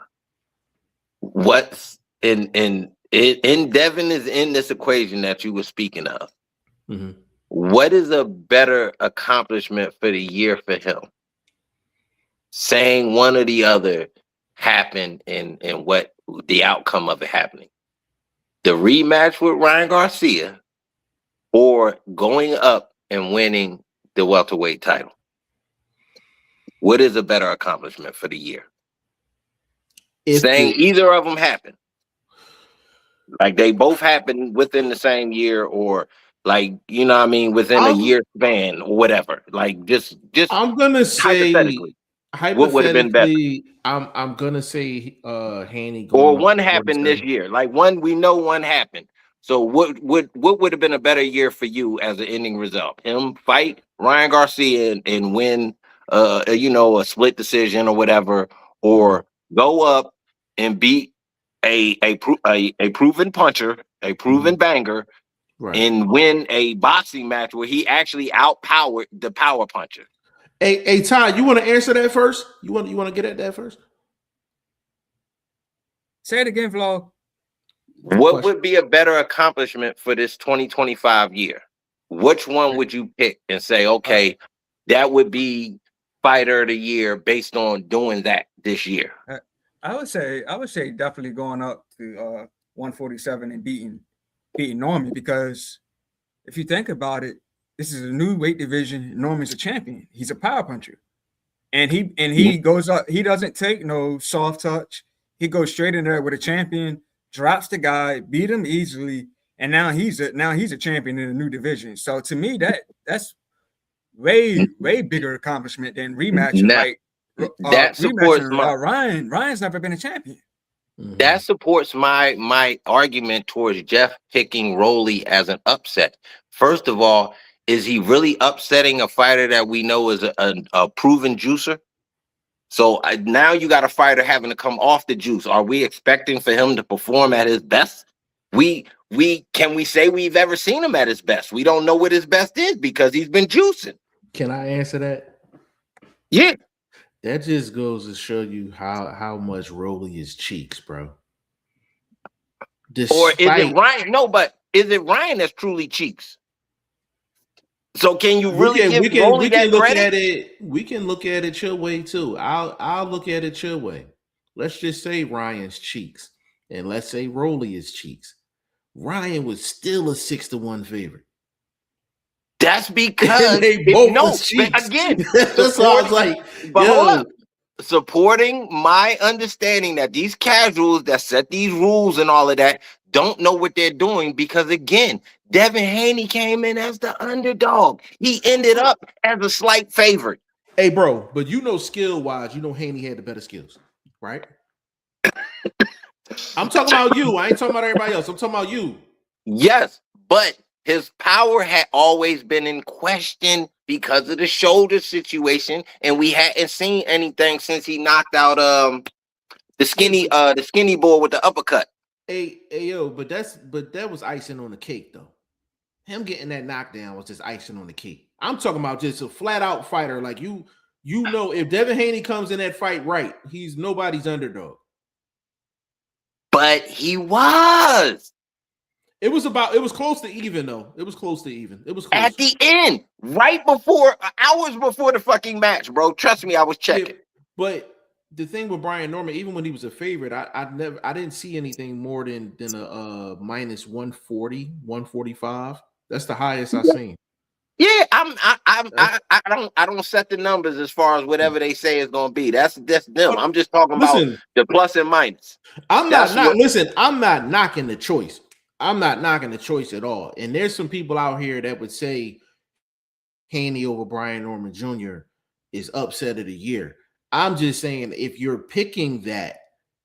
S3: What's in Devin is in this equation that you were speaking of.
S2: Mm-hmm.
S3: What is a better accomplishment for the year for him? Saying one or the other happened and what the outcome of it happening. The rematch with Ryan Garcia or going up and winning the welterweight title. What is a better accomplishment for the year? Saying either of them happened. Like they both happened within the same year or like, within a year span or whatever. Like just
S2: I'm going to say hypothetically,
S3: what would have been better?
S2: I'm going to say Haney.
S3: Or one happened this year. Like we know one happened. So what would have been a better year for you as an ending result? Him fight Ryan Garcia and win a split decision or whatever, or go up and beat a proven puncher, a proven banger, right, and win a boxing match where he actually outpowered the power puncher.
S2: Hey, Ty, you want to answer that first? You want to get at that first?
S4: Say it again, Flo.
S3: What would be a better accomplishment for this 2025 year? Which one would you pick and say, okay, that would be fighter of the year based on doing that this year?
S4: I would say definitely going up to 147 and beating Norman, because if you think about it, this is a new weight division. Norman's a champion. He's a power puncher, and he goes up. He doesn't take no soft touch. He goes straight in there with a champion, drops the guy, beat him easily, and now he's a champion in a new division. So to me, that's way bigger accomplishment than rematching. Like
S3: that supports
S4: Ryan. Ryan's never been a champion.
S3: That supports my argument towards Jeff picking Rolly as an upset. First of all, is he really upsetting a fighter that we know is a proven juicer? So now you got a fighter having to come off the juice. Are we expecting for him to perform at his best? Can we say we've ever seen him at his best? We don't know what his best is because he's been juicing.
S2: Can I answer that?
S3: Yeah.
S2: That just goes to show you how much Rolly is cheeks, bro.
S3: Or is it Ryan? No, but is it Ryan that's truly cheeks? So can you really give Rolly that credit?
S2: We can look at it your way too. I'll look at it your way. Let's just say Ryan's cheeks, and let's say Rolly is cheeks. Ryan was still a 6-1 favorite.
S3: That's because
S2: they both was cheeks.
S3: Again,
S2: that's what I was like.
S3: But hold up. supporting my understanding that these casuals that set these rules and all of that don't know what they're doing, because again, Devin Haney came in as the underdog. He ended up as a slight favorite.
S2: Hey, bro, but you know, skill wise, you know Haney had the better skills, right? I'm talking about you. I ain't talking about everybody else. I'm talking about you.
S3: Yes, but his power had always been in question because of the shoulder situation, and we hadn't seen anything since he knocked out the skinny boy with the uppercut.
S2: Hey, yo, but that was icing on the cake, though. Him getting that knockdown was just icing on the cake. I'm talking about just a flat out fighter. Like you know, if Devin Haney comes in that fight right, he's nobody's underdog.
S3: But he was.
S2: It was close to even, though. It was close to even. It was close.
S3: At the end, right before, hours before the fucking match, bro. Trust me, I was checking.
S2: Yeah, but the thing with Brian Norman, even when he was a favorite, I didn't see anything more than a minus 140, 145. That's the highest I've seen.
S3: Yeah, I don't set the numbers as far as whatever they say is gonna be. That's them. I'm just talking about the plus and minus.
S2: I'm not knocking the choice. I'm not knocking the choice at all. And there's some people out here that would say Haney over Brian Norman Jr. is upset of the year. I'm just saying, if you're picking that,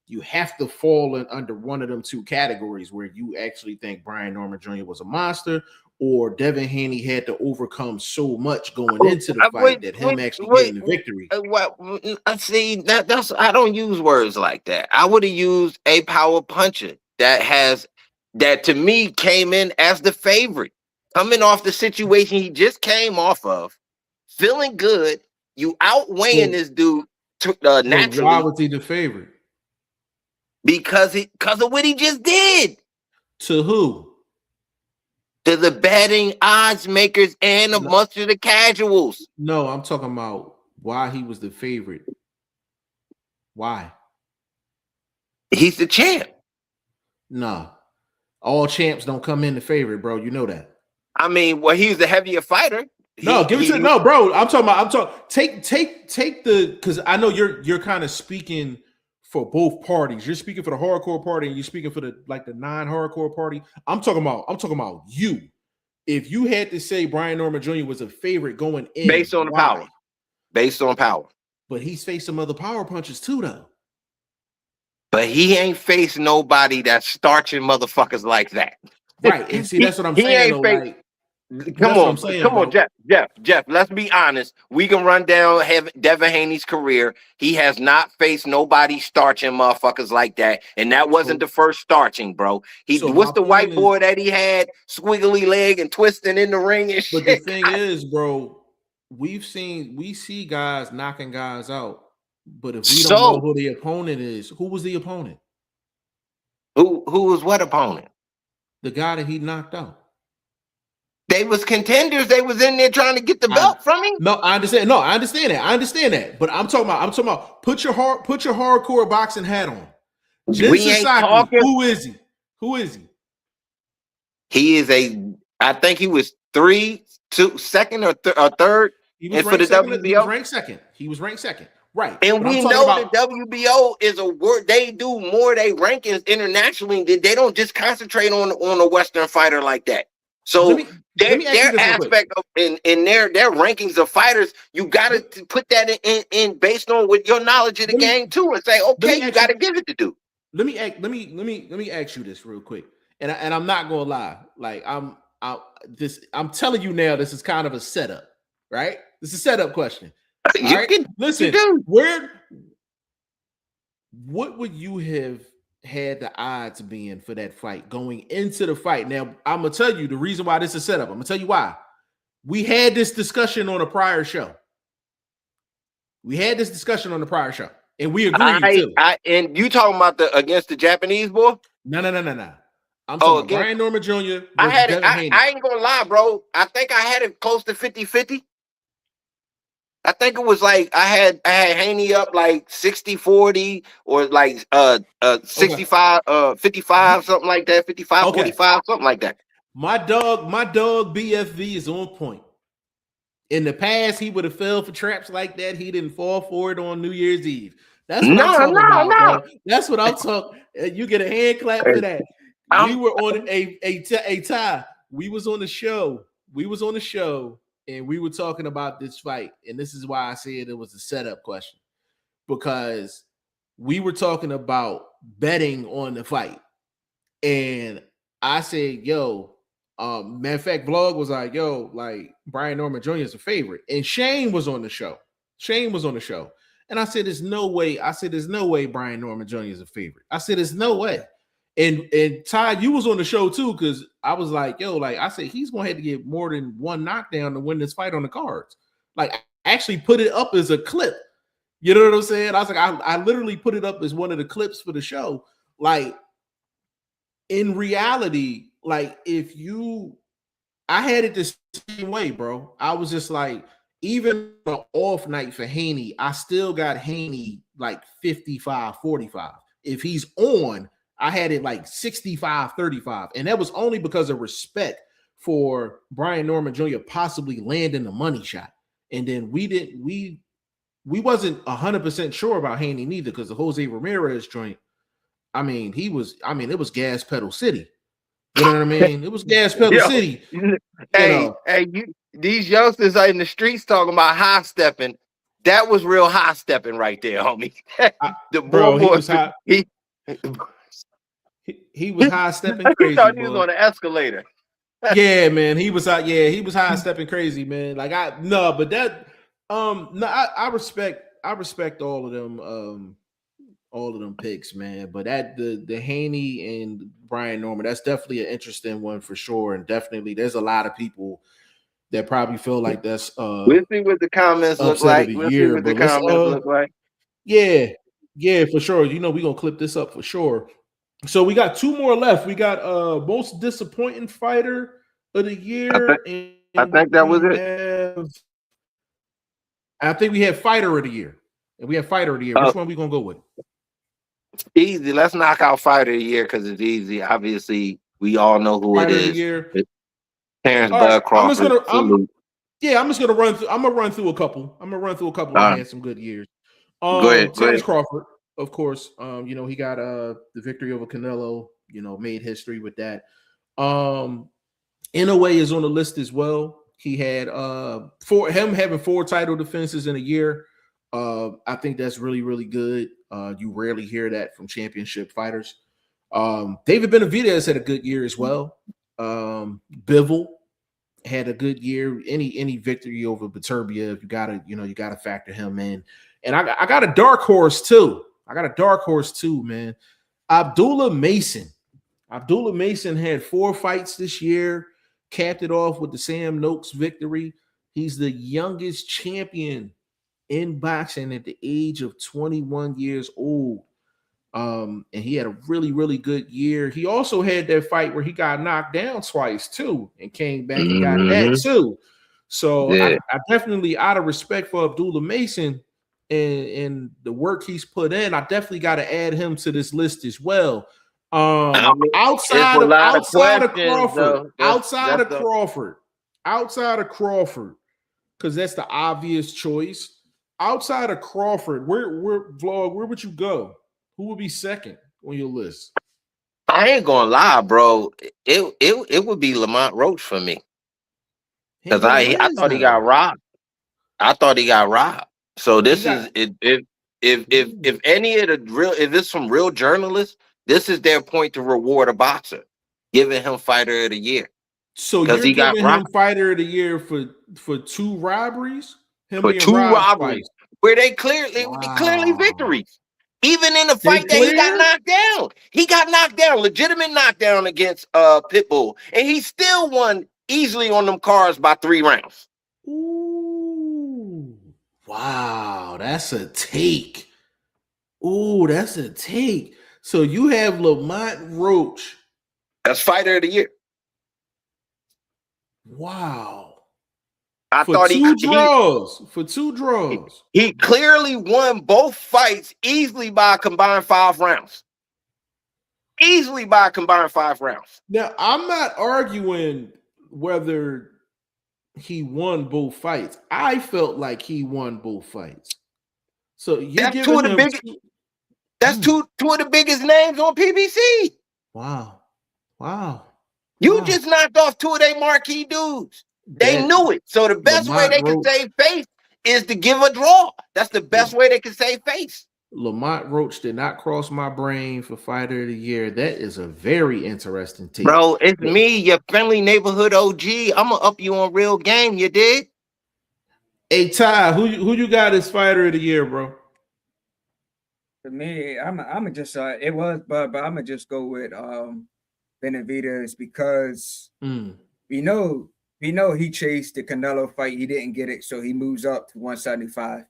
S2: you have to fall in under one of them two categories where you actually think Brian Norman Jr. was a monster, or Devin Haney had to overcome so much going into the fight that him actually getting the victory.
S3: See, that's I don't use words like that. I would have used a power puncher that to me came in as the favorite, coming off the situation he just came off of, feeling good. You outweighing this dude naturally.
S2: Why was he the favorite?
S3: Because of what he just did.
S2: To who?
S3: To the betting odds makers and amongst the casuals.
S2: No, I'm talking about why he was the favorite. Why?
S3: He's the champ.
S2: No. All champs don't come in the favorite, bro. You know that.
S3: I mean, well, he's the heavier fighter.
S2: Bro. I'm talking. Take the, because I know you're kind of speaking for both parties. You're speaking for the hardcore party, and you're speaking for the non-hardcore party. I'm talking about you. If you had to say Brian Norman Jr. was a favorite going in,
S3: based on power, but he's faced some other power punches too, though. But he ain't faced nobody that's starching motherfuckers like that.
S2: Right. And see, that's what I'm saying.
S3: Come on, Jeff. Let's be honest. We can run down Devin Haney's career. He has not faced nobody starching motherfuckers like that. And that wasn't the first starching, bro. What's the white boy that he had, squiggly leg and twisting in the ring and shit?
S2: But the thing is, bro, we see guys knocking guys out. But if we don't know who the opponent is, who was the opponent?
S3: Who was what opponent?
S2: The guy that he knocked out.
S3: They was contenders. They was in there trying to get the belt from him.
S2: No, I understand. No, I understand that. But I'm talking about put your hardcore boxing hat on.
S3: We ain't talking.
S2: Who is he?
S3: He is I think he was second or third.
S2: He was ranked second. He was ranked second. Right.
S3: And we know the WBO is a word. They do more they rankings internationally. They don't just concentrate on a Western fighter like that. So their aspect of in their rankings of fighters, you got to put that in based on with your knowledge of the game too, and say, okay, you got to give it to do.
S2: Let me ask you this real quick, and I'm not gonna lie, like I'm telling you now, this is kind of a setup, right? This is a setup question. Listen, what would you have had the odds being for that fight going into the fight? Now, I'm gonna tell you the reason why this is set up. I'm gonna tell you why. We had this discussion on a prior show. And we agreed too.
S3: And you talking about against the Japanese boy?
S2: No. I'm talking about Brian Norman Jr.
S3: I ain't gonna lie, bro. I think I had it close to 50-50. I think it was like I had Haney up like 60-40 or like 65 55 something like that, 55-45 something like that.
S2: My dog BFV is on point. In the past, he would have fell for traps like that. He didn't fall for it on New Year's Eve. That's what I'm talking about, bro. That's what I'm talking. You get a hand clap for that. We were on a tie. We was on the show. And we were talking about this fight. And this is why I said it was a setup question. Because we were talking about betting on the fight. And I said, yo, matter of fact, Vlog was like, yo, like Brian Norman Jr. is a favorite. And Shane was on the show. And I said, there's no way. There's no way Brian Norman Jr. is a favorite. I said, there's no way. And Ty, you was on the show too, because I was like, yo, like I said, he's gonna have to get more than one knockdown to win this fight on the cards. Like, I actually put it up as a clip. You know what I'm saying? I was like, I literally put it up as one of the clips for the show. Like, in reality, like I had it the same way, bro. I was just like, even an off night for Haney, I still got Haney like 55-45. If he's on, I had it like 65-35. And that was only because of respect for Brian Norman Jr. possibly landing the money shot. And then we wasn't 100% sure about Haney neither, because the Jose Ramirez joint, it was gas pedal city. You know what I mean? It was gas pedal city.
S3: These youngsters are in the streets talking about high stepping. That was real high stepping right there, homie.
S2: He was high stepping crazy.
S3: He thought he was on an escalator.
S2: Yeah, man. He was high stepping crazy, man. Like I respect all of them picks, man. But the Haney and Brian Norman, that's definitely an interesting one for sure. And definitely there's a lot of people that probably feel like that's
S3: we'll see what the comments look like.
S2: Yeah, for sure. You know, we're gonna clip this up for sure. So we got two more left. We got most disappointing fighter of the year.
S3: I think that was it.
S2: I think we had fighter of the year. And we have fighter of the year. Which one are we gonna go with?
S3: Easy. Let's knock out fighter of the year because it's easy. Obviously, we all know who
S2: fighter
S3: it is.
S2: Of the year.
S3: Terrence Bud Crawford.
S2: I'm gonna run through a couple. I had some good years. Terrence Crawford, of course. You know, he got the victory over Canelo, you know, made history with that. Inoue is on the list as well. He had having 4 title defenses in a year. I think that's really, really good. You rarely hear that from championship fighters. David Benavidez had a good year as well. Bivol had a good year. Any victory over Beterbiev, you gotta factor him in. And I got a dark horse too. Man. Abdullah Mason. Abdullah Mason had 4 fights this year, capped it off with the Sam Noakes victory. He's the youngest champion in boxing at the age of 21 years old. And he had a really, really good year. He also had that fight where he got knocked down twice too and came back and got that too. So I definitely, out of respect for Abdullah Mason and the work he's put in, I definitely got to add him to this list as well. Outside of Crawford, because that's the obvious choice. Outside of Crawford, where would you go? Who would be second on your list?
S3: I ain't gonna lie, bro. It would be Lamont Roach for me. Because I thought he got robbed. So this is if any of the real, if it's some real journalists, this is their point to reward a boxer, giving him fighter of the year.
S2: So you're giving him fighter of the year for 2 robberies?
S3: For 2 robberies where they clearly victories. Even in the fight that he got knocked down, legitimate knockdown against Pitbull, and he still won easily on them cards by 3 rounds.
S2: Ooh, wow, that's a take. So you have Lamont Roach.
S3: That's fighter of the year.
S2: Wow.
S3: For 2
S2: draws.
S3: He clearly won both fights easily by a combined 5 rounds. Now, I'm not arguing whether
S2: he won both fights. I felt like he won both fights. So you're
S3: That's two of the biggest. That's two of the biggest names on PBC.
S2: Wow.
S3: You just knocked off two of their marquee dudes. They knew it. So the best way they can save face is to give a draw. That's the best way they can save face.
S2: Lamont Roach did not cross my brain for Fighter of the Year. That is a very interesting take.
S3: Bro, it's me, your friendly neighborhood OG. I'm going to up you on real game, you dig?
S2: Hey, Ty, who you got as Fighter of the Year, bro?
S4: For me, I'm just it was, but I'm gonna just go with Benavidez because we know he chased the Canelo fight, he didn't get it, so he moves up to 175.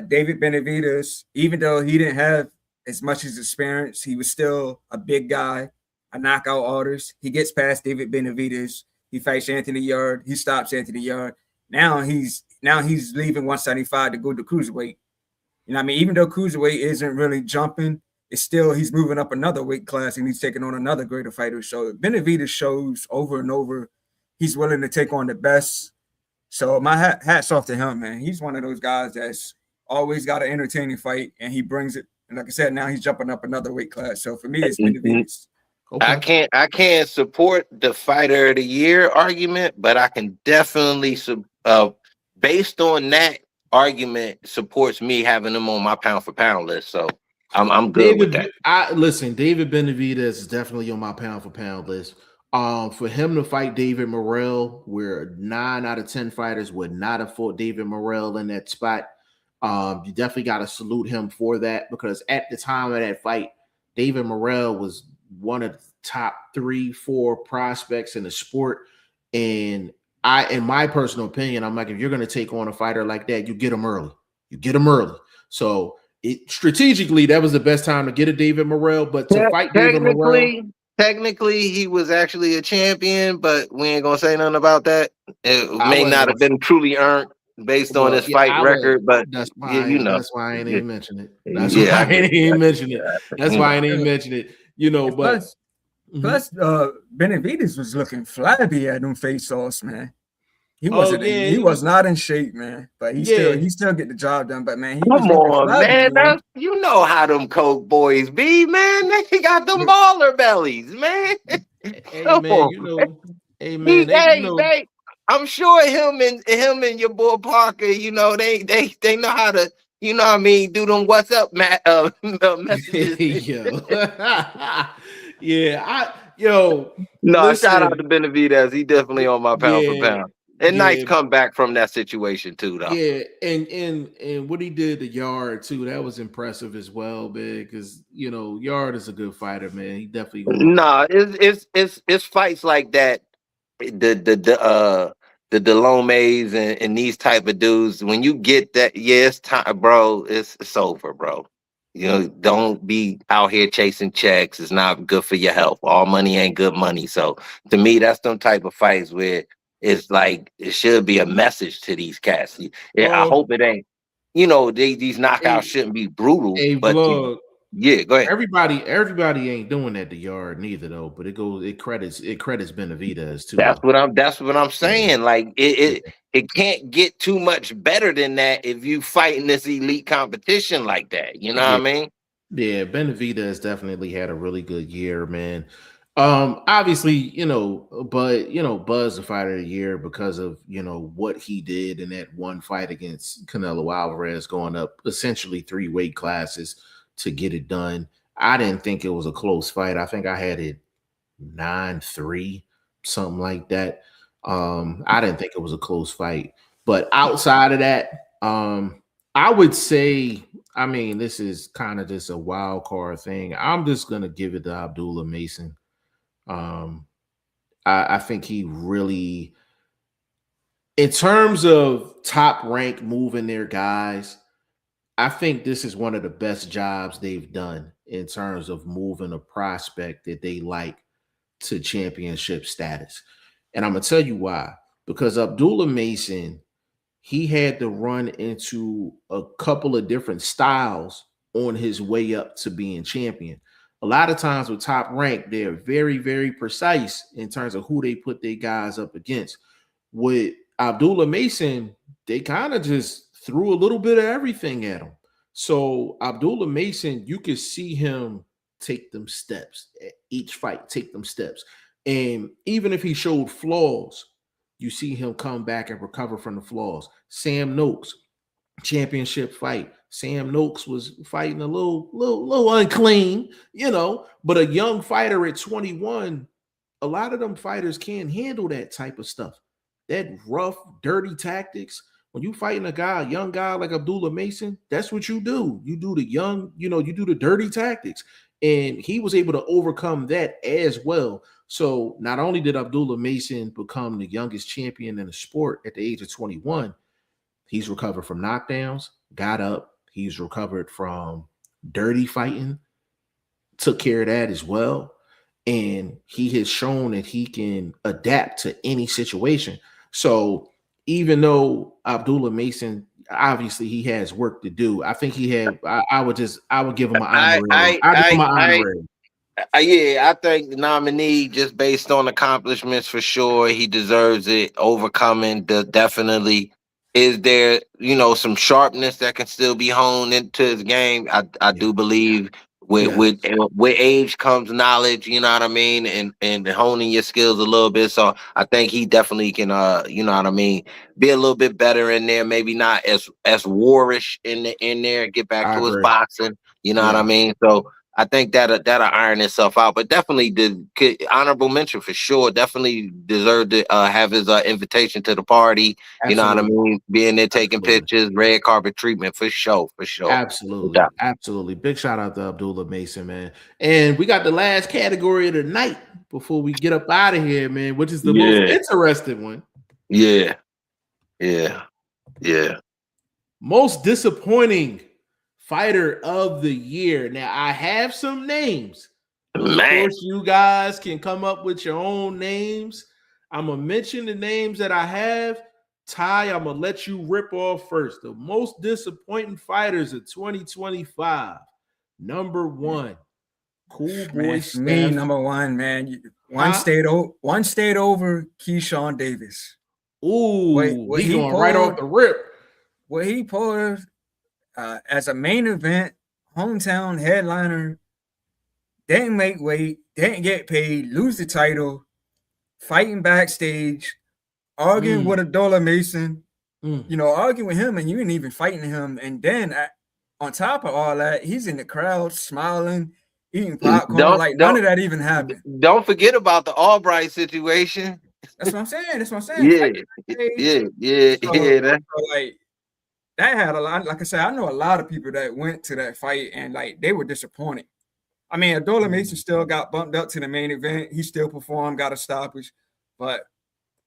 S4: David Benavidez, even though he didn't have as much as experience, he was still a big guy, a knockout artist. He gets past David Benavidez, he fights Anthony Yarde, he stops Anthony Yarde. Now he's leaving 175 to go to cruiserweight. You know what I mean? Even though cruiserweight isn't really jumping, it's still he's moving up another weight class and he's taking on another greater fighter. So Benavidez shows over and over he's willing to take on the best. So my hats off to him, man. He's one of those guys that's always got an entertaining fight and he brings it. And like I said, now he's jumping up another weight class. So for me, it's Benavidez.
S3: Okay. I can't support the Fighter of the Year argument, but I can definitely based on that argument supports me having him on my pound for pound list. So I'm good with that.
S2: David Benavidez is definitely on my pound for pound list. For him to fight David Morrell, where 9 out of 10 fighters would not have fought David Morrell in that spot, you definitely got to salute him for that, because at the time of that fight, David Morrell was one of the top 3-4 prospects in the sport. And in my personal opinion, I'm like, if you're going to take on a fighter like that, you get him early. So strategically, that was the best time to get a David Morrell. But to fight David Morrell,
S3: technically, he was actually a champion, but we ain't gonna say nothing about that. It may not have been truly earned based on his fight record, but
S2: that's why that's why I ain't even mention it. That's
S3: why
S2: I ain't even mention it. That's why I ain't even mention it.
S4: Plus, Benavidez was looking flabby at them face-offs, man. He wasn't. He was not in shape, man. But he still get the job done. But man,
S3: come on, man. You know how them Coke boys be, man. They got them baller bellies, man. I'm sure him and your boy Parker, they know how to, do them what's up, Matt messages.
S2: Listen,
S3: shout out to Benavidez. He definitely on my pound for pound. And nice comeback from that situation too, though.
S2: Yeah, and what he did to Yarde too, that was impressive as well, man. Because Yarde is a good fighter, man. He definitely.
S3: It's fights like that. The Delomes and these type of dudes. When you get that, it's time, bro. It's over, bro. Don't be out here chasing checks. It's not good for your health. All money ain't good money. So to me, that's them type of fights where it's like it should be a message to these cats. I hope it ain't. These knockouts shouldn't be brutal. But go ahead.
S2: Everybody ain't doing that to Yarde neither, though. But it credits Benavidez too.
S3: That's what I'm saying. Like it can't get too much better than that if you fighting this elite competition like that. You know what I mean?
S2: Yeah, Benavidez definitely had a really good year, man. Obviously, Buzz the Fighter of the Year because of what he did in that one fight against Canelo Alvarez, going up essentially 3 weight classes to get it done. I didn't think it was a close fight. I think I had it 9-3, something like that. I didn't think it was a close fight. But outside of that, I would say, this is kind of just a wild card thing. I'm just gonna give it to Abdullah Mason. I think he really, in terms of top rank moving their guys, I think this is one of the best jobs they've done in terms of moving a prospect that they like to championship status. And I'm going to tell you why. Because Abdullah Mason, he had to run into a couple of different styles on his way up to being champion. A lot of times with top rank, they're very, very precise in terms of who they put their guys up against. With Abdullah Mason, they kind of just threw a little bit of everything at him. So Abdullah Mason, you could see him take them steps at each fight, take them steps. And even if he showed flaws, you see him come back and recover from the flaws. Sam Noakes, championship fight. Sam Noakes was fighting a little unclean, but a young fighter at 21, a lot of them fighters can't handle that type of stuff. That rough, dirty tactics. When you fighting a young guy like Abdullah Mason, that's what you do. You do the you do the dirty tactics. And he was able to overcome that as well. So not only did Abdullah Mason become the youngest champion in the sport at the age of 21, he's recovered from knockdowns, got up. He's recovered from dirty fighting, took care of that as well. And he has shown that he can adapt to any situation. So even though Abdullah Mason, obviously he has work to do, I think he had. I would give him an honorary.
S3: Yeah, I think the nominee, just based on accomplishments, for sure, he deserves it. Overcoming definitely. Is there, some sharpness that can still be honed into his game? I do believe with age comes knowledge, you know what I mean, and honing your skills a little bit. So I think he definitely can, you know what I mean, be a little bit better in there. Maybe not as warish in there. Get back to his boxing, you know what I mean. So I think that'll iron itself out. But definitely honorable mention for sure. Definitely deserved to have his invitation to the party. Absolutely. You know what I mean? Being there, taking pictures, red carpet treatment for sure.
S2: Absolutely. Big shout out to Abdullah Mason, man. And we got the last category of the night before we get up out of here, man, which is the most interesting one.
S3: Yeah.
S2: Most disappointing fighter of the year. Now, I have some names. Of course, you guys can come up with your own names. I'm going to mention the names that I have. Ty, I'm going to let you rip off first. The most disappointing fighters of 2025. Number one, Cool Boy Steph.
S4: Me, number one, man. One stayed over Keyshawn Davis.
S2: Ooh, he going right off the rip.
S4: What he pulled as a main event, hometown headliner, didn't make weight, didn't get paid, lose the title, fighting backstage, arguing with Abdullah Mason, arguing with him, and you ain't even fighting him. And then on top of all that, he's in the crowd smiling, eating popcorn, none of that even happened.
S3: Don't forget about the Albright situation.
S4: That's what I'm saying.
S3: Yeah.
S4: So, that had a lot. Like I said, I know a lot of people that went to that fight and they were disappointed. I mean, Abdullah Mason still got bumped up to the main event. He still performed, got a stoppage, but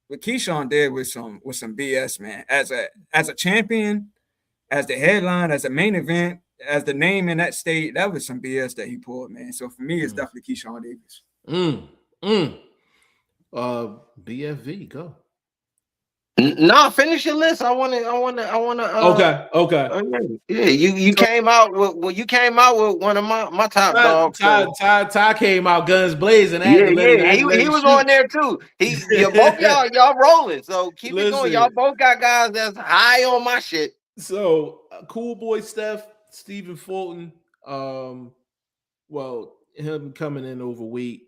S4: what Keyshawn did was some BS, man. As a champion, as the headline, as a main event, as the name in that state, that was some BS that he pulled, man. So for me, it's definitely Keyshawn Davis.
S2: BFV, go.
S3: No, finish your list. I wanna.
S2: Okay.
S3: Yeah, you came out with one of my top dogs.
S2: Ty came out guns blazing.
S3: He was on there too. Both y'all rolling. So keep it going. Y'all both got guys that's high on my shit.
S2: So Cool Boy Steph, Stephen Fulton. Well, him coming in overweight,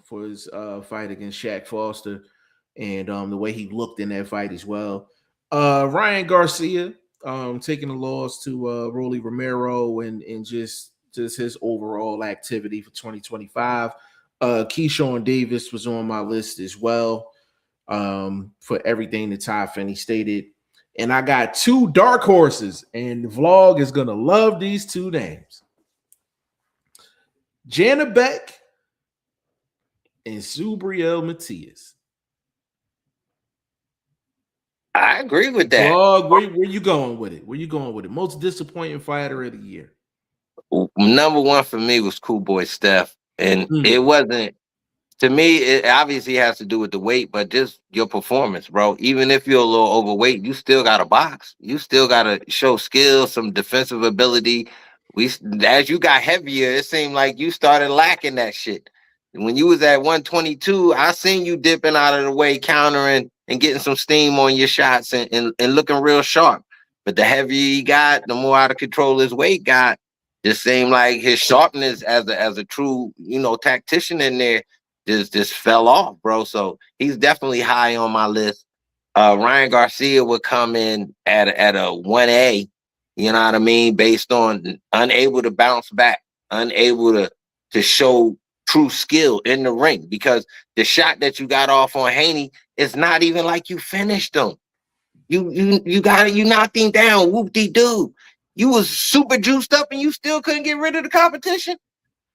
S2: for his fight against Shaq Foster. And the way he looked in that fight as well. Ryan Garcia taking a loss to Rolly Romero and just his overall activity for 2025. Keyshawn Davis was on my list as well for everything that Ty Finney stated. And I got two dark horses, and the vlog is going to love these two names. Jana Beck and Subriel Matias.
S3: I agree with that.
S2: Where you going with it? Most disappointing fighter of the year.
S3: Number one for me was Cool Boy Steph. And it wasn't, to me, it obviously has to do with the weight, but just your performance, bro. Even if you're a little overweight, you still got to box. You still got to show skill, some defensive ability. As you got heavier, it seemed like you started lacking that shit. When you was at 122, I seen you dipping out of the way, countering and getting some steam on your shots and looking real sharp. But the heavier he got, the more out of control his weight got. Just seemed like his sharpness as a true, tactician in there just fell off, bro. So he's definitely high on my list. Ryan Garcia would come in at a 1A, you know what I mean, based on unable to bounce back, unable to show true skill in the ring, because the shot that you got off on Haney is not even like you finished him. You knocked him down, whoop-de-doo. You was super juiced up and you still couldn't get rid of the competition?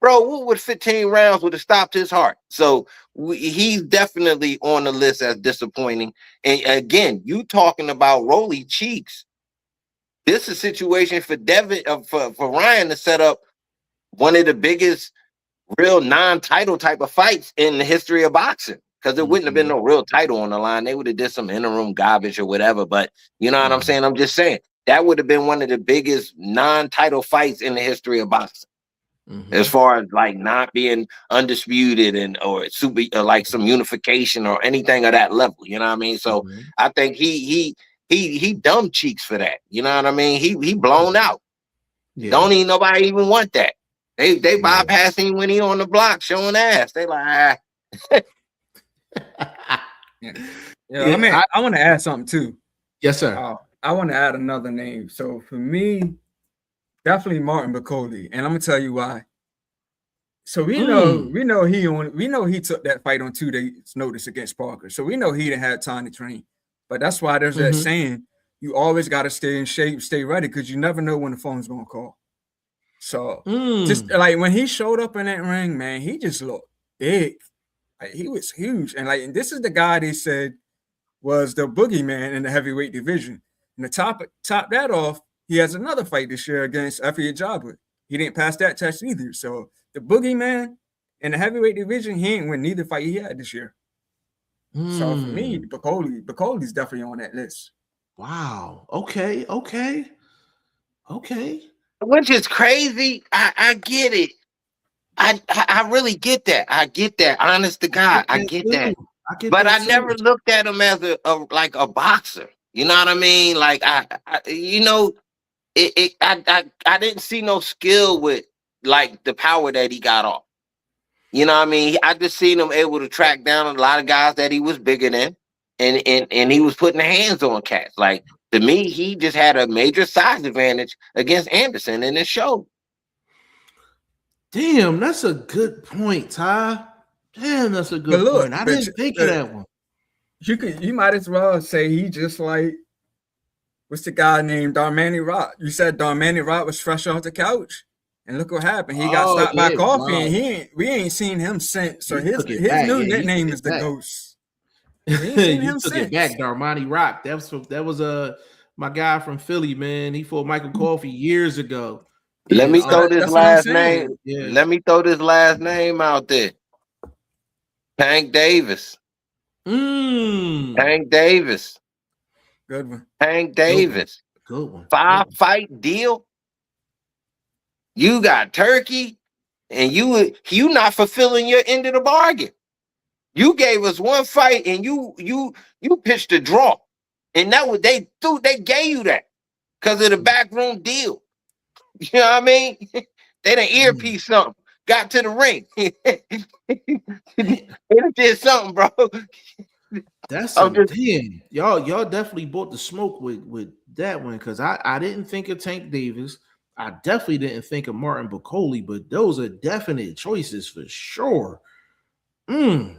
S3: Bro, what would 15 rounds would have stopped his heart? So he's definitely on the list as disappointing. And again, you talking about Rolly Cheeks. This is a situation for Devin, for Ryan to set up one of the biggest real non-title type of fights in the history of boxing. Because there wouldn't have been no real title on the line. They would have did some interim garbage or whatever. But you know what I'm saying? I'm just saying that would have been one of the biggest non-title fights in the history of boxing. As far as like not being undisputed or super like some unification or anything of that level, you know what I mean? So I think he dumb Cheeks for that, you know what I mean? He blown out. Don't even nobody even want that. They bypass him when he on the block showing ass. They like
S4: I mean, I want to add something too.
S2: Yes, sir.
S4: I want to add another name. So for me, definitely Martin Bakole, and I'm gonna tell you why. So we know he took that fight on 2 days' notice against Parker. So we know he didn't have time to train. But that's why there's that saying, you always got to stay in shape, stay ready, because you never know when the phone's gonna call. So just like when he showed up in that ring, man, he just looked big. Like he was huge. And like, and this is the guy they said was the boogeyman in the heavyweight division. And to top that off, he has another fight this year against Efe Ajagba. He didn't pass that test either. So the boogeyman in the heavyweight division, he ain't win neither fight he had this year. So for me, Bacole's definitely on that list.
S2: Wow. Okay.
S3: which is crazy. I get it. I really get that. I get that. Honest to God, I get that. But I never looked at him as like a boxer. You know what I mean? Like I didn't see no skill with like the power that he got off. You know what I mean? I just seen him able to track down a lot of guys that he was bigger than, and he was putting hands on cats. Like to me, he just had a major size advantage against Anderson in this show.
S2: Damn, that's a good point, Ty. Damn, that's a good point. I didn't think of that one.
S4: You might as well say he just like, what's the guy named Darmani Rock? You said Darmani Rock was fresh off the couch, and look what happened. He got stopped by Coffee, and we ain't seen him since. So his new nickname is the Ghost.
S2: You took it back, Darmani Rock. That was my guy from Philly, man. He fought Michael Coffey years ago.
S3: Let me throw this last name. Yeah. Let me throw this last name out there. Tank Davis. Tank Davis.
S4: Good one.
S3: Tank Davis.
S2: Good one.
S3: 5-fight deal. You got Turkey, and you not fulfilling your end of the bargain. You gave us one fight, and you pitched a draw, and that was they gave you that because of the backroom deal. You know what I mean? They done earpiece something. Got to the ring. It did something, bro.
S2: That's damn. Y'all definitely bought the smoke with that one, because I didn't think of Tank Davis. I definitely didn't think of Martin Bakole, but those are definite choices for sure. I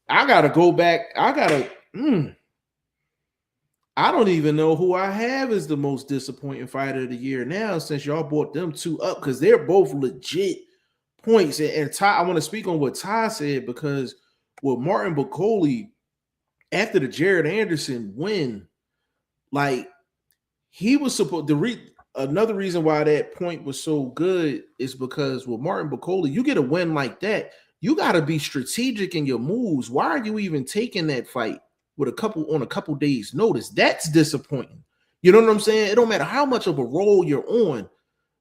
S2: gotta go back. I don't even know who I have as the most disappointing fighter of the year now, since y'all brought them two up, because they're both legit points. And Ty, I want to speak on what Ty said, because with Martin Bakole, after the Jared Anderson win, like he was supposed to another reason why that point was so good is because with Martin Bakole, you get a win like that, you got to be strategic in your moves. Why are you even taking that fight with a couple days notice? That's disappointing. You know what I'm saying? It don't matter how much of a role you're on.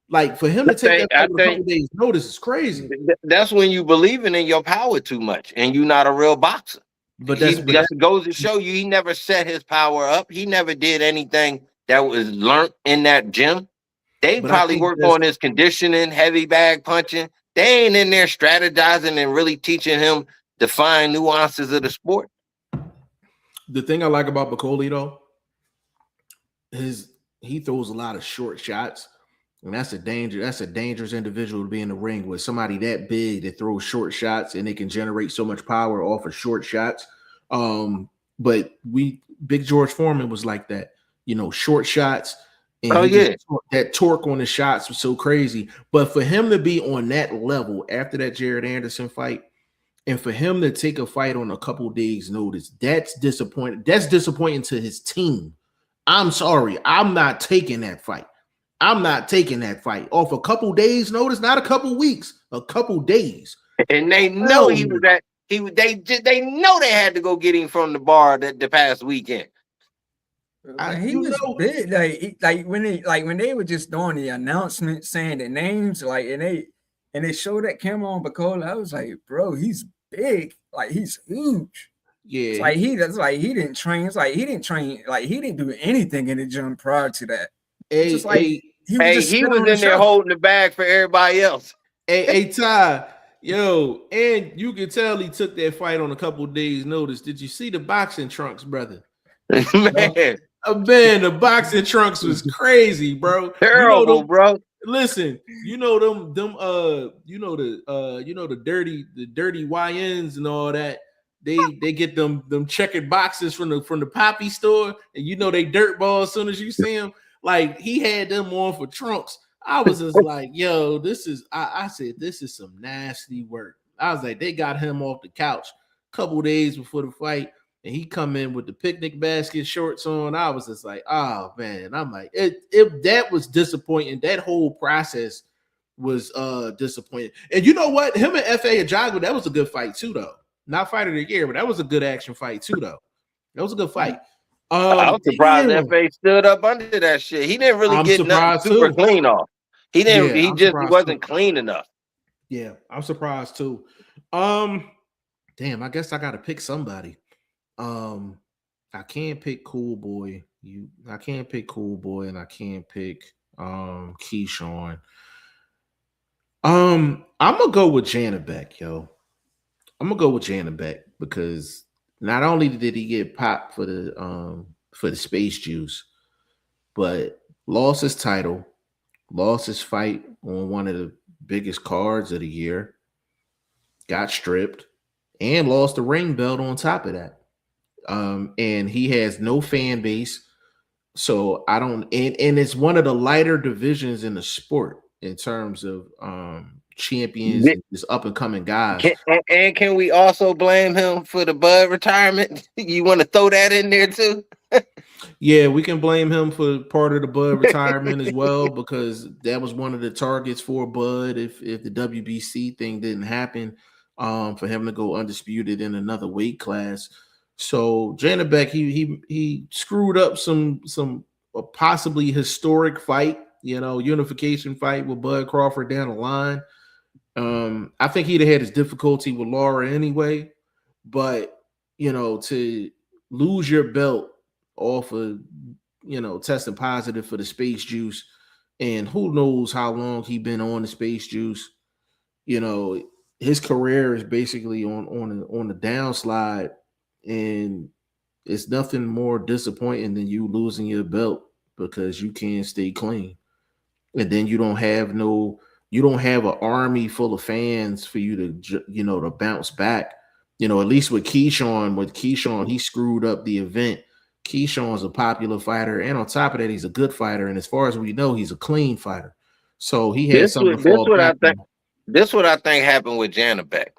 S2: Like for him to take that fight with a couple days notice is crazy.
S3: That's when you believing in your power too much and you're not a real boxer.
S2: But
S3: that goes to show you he never set his power up. He never did anything that was learned in that gym. They probably worked on his conditioning, heavy bag punching. They ain't in there strategizing and really teaching him the fine nuances of the sport.
S2: The thing I like about Bakole though is he throws a lot of short shots, and that's a dangerous individual to be in the ring with. Somebody that big that throws short shots and they can generate so much power off of short shots. But Big George Foreman was like that, short shots. And that torque on the shots was so crazy. But for him to be on that level after that Jared Anderson fight, and for him to take a fight on a couple days' notice, that's disappointing. That's disappointing to his team. I'm sorry. I'm not taking that fight. I'm not taking that fight off a couple days' notice, not a couple weeks, a couple days.
S3: And they know he was that. They know they had to go get him from the bar the past weekend.
S4: He was big, like when they were just doing the announcement, saying the names, and they showed that camera on Bakole. I was like, bro, he's big, like he's huge.
S2: Yeah,
S4: it's like he didn't train. It's like he didn't train, like he didn't do anything in the gym prior to that.
S2: He was
S3: in there holding the bag for everybody else.
S2: Hey, Ty, yo, and you can tell he took that fight on a couple of days' notice. Did you see the boxing trunks, brother? Man, the boxing trunks was crazy, bro.
S3: Terrible, bro.
S2: Listen, the dirty YNs and all that. They get them checkered boxes from the Poppy store, and they dirt ball as soon as you see them. Like he had them on for trunks. I was just like, yo, I said this is some nasty work. I was like, they got him off the couch a couple days before the fight. And he come in with the picnic basket shorts on. I was just like, oh man. I'm like, that was disappointing. That whole process was disappointing. And you know what? Him and F.A. Ajagu, that was a good fight too, though. Not fight of the year, but that was a good action fight too, though. That was a good fight.
S3: I was surprised F.A. stood up under that shit. He didn't really get nothing super clean off. He didn't. He just wasn't clean enough.
S2: Yeah, I'm surprised too. Damn, I guess I got to pick somebody. I can't pick Cool Boy. I can't pick Cool Boy, and I can't pick Keyshawn. I'm gonna go with Janabek, yo. I'm gonna go with Janabek because not only did he get popped for the Space Juice, but lost his title, lost his fight on one of the biggest cards of the year, got stripped, and lost the ring belt on top of that. And he has no fan base. So and it's one of the lighter divisions in the sport in terms of champions and just up and coming guys.
S3: Can we also blame him for the Bud retirement? You want to throw that in there too?
S2: Yeah, we can blame him for part of the Bud retirement as well, because that was one of the targets for Bud if the WBC thing didn't happen, for him to go undisputed in another weight class. So Janabek, he screwed up some possibly historic fight, unification fight with Bud Crawford down the line. I think he'd have had his difficulty with Laura anyway, but to lose your belt off of testing positive for the Space Juice, and who knows how long he's been on the Space Juice. His career is basically on the downslide. And it's nothing more disappointing than you losing your belt because you can't stay clean. And then you don't have an army full of fans for you to bounce back. At least with Keyshawn, he screwed up the event. Keyshawn's a popular fighter, and on top of that, he's a good fighter. And as far as we know, he's a clean fighter. So he had something to fall back on.
S3: This is what I think happened with Janabek.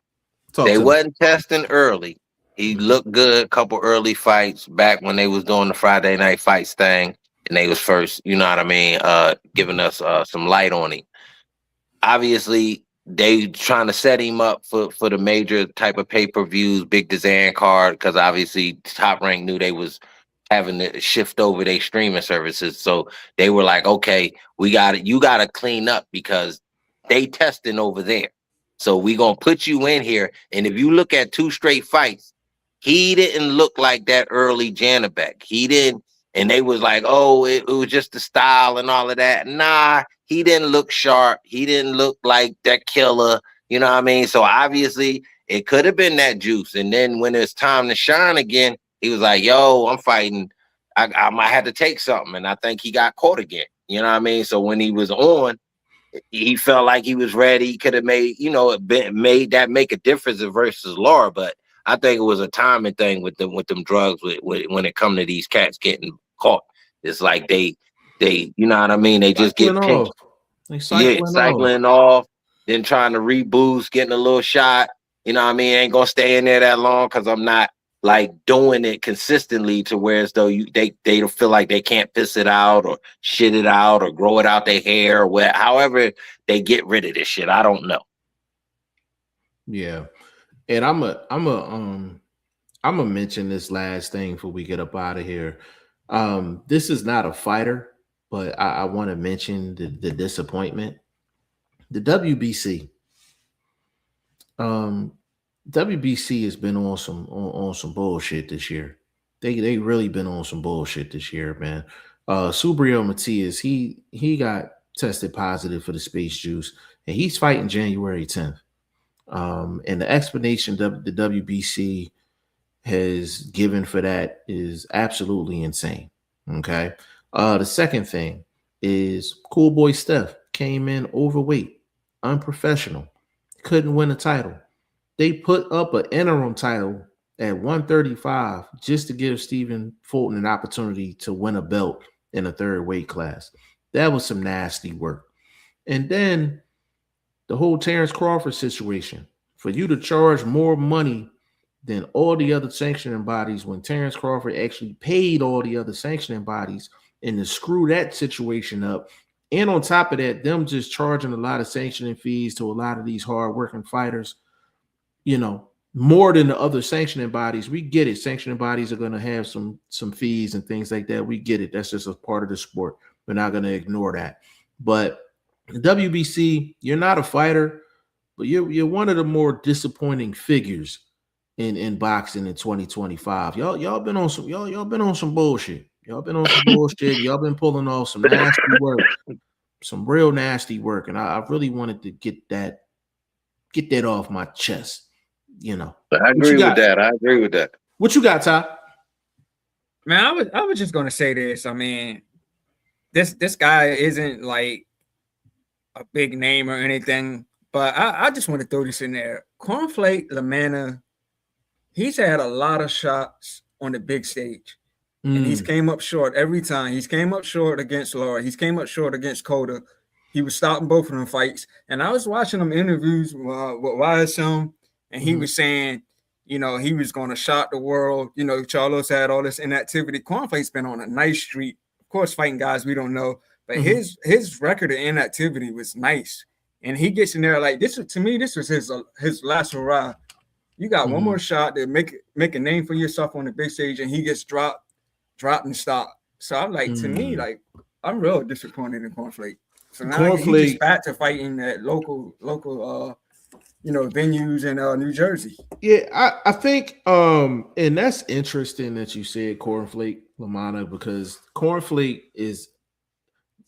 S3: They wasn't testing early. He looked good, a couple early fights back when they was doing the Friday night fights thing, and they was first, giving us some light on him. Obviously, they trying to set him up for the major type of pay-per-views, big Dazan card, because obviously Top Rank knew they was having to shift over their streaming services. So they were like, okay, you got to clean up because they testing over there. So we going to put you in here. And if you look at 2 straight fights, he didn't look like that early Janabek. He didn't, and they was like, oh, it was just the style and all of that. Nah, he didn't look sharp. He didn't look like that killer. You know what I mean? So obviously it could have been that juice. And then when it's time to shine again, he was like, yo, I'm fighting. I might have to take something. And I think he got caught again. You know what I mean? So when he was on, he felt like he was ready. He could have made, made that make a difference versus Laura. But I think it was a timing thing with them drugs when it come to these cats getting caught. It's like they you know what I mean? They just get pinched. Cycling off, then trying to reboost, getting a little shot. You know what I mean? Ain't gonna stay in there that long because I'm not like doing it consistently to where as though they feel like they can't piss it out or shit it out or grow it out their hair or however they get rid of this shit. I don't know.
S2: Yeah. And I'm gonna mention this last thing before we get up out of here. This is not a fighter, but I want to mention the disappointment. The WBC. WBC has been on some bullshit this year. They really been on some bullshit this year, man. Subriel Matias, he got tested positive for the space juice, and he's fighting January 10th. And the explanation the WBC has given for that is absolutely insane. Okay. The second thing is Cool Boy Steph came in overweight, unprofessional, couldn't win a title. They put up an interim title at 135 just to give Stephen Fulton an opportunity to win a belt in a third weight class. That was some nasty work. And then the whole Terrence Crawford situation, for you to charge more money than all the other sanctioning bodies when Terrence Crawford actually paid all the other sanctioning bodies, and to screw that situation up. And on top of that, them just charging a lot of sanctioning fees to a lot of these hardworking fighters, more than the other sanctioning bodies. We get it. Sanctioning bodies are going to have some fees and things like that. We get it. That's just a part of the sport. We're not going to ignore that. But the WBC, you're not a fighter, but you're one of the more disappointing figures in boxing in 2025. Y'all been on some bullshit. Y'all been on some bullshit. Y'all been pulling off some nasty work, some real nasty work. And I really wanted to get that off my chest.
S3: I agree with that.
S2: What you got, Ty?
S4: Man, I was just gonna say this. I mean, this guy isn't like a big name or anything, but I just want to throw this in there. Cornflake LaManna, he's had a lot of shots on the big stage, and he's came up short every time. He's came up short against Laura. He's came up short against Coda. He was stopping both of them fights. And I was watching them interviews with YSM, and he was saying, he was going to shock the world. Charlos had all this inactivity. Cornflake's been on a nice streak. Of course, fighting guys we don't know, but his record of inactivity was nice. And he gets in there like this. To me, this was his last hurrah. You got one more shot to make a name for yourself on the big stage, and he gets dropped and stopped. So I'm like, to me, like, I'm real disappointed in Cornflake. So now he's back to fighting at local venues in New Jersey.
S2: Yeah, I think and that's interesting that you said Cornflake LaManna, because Cornflake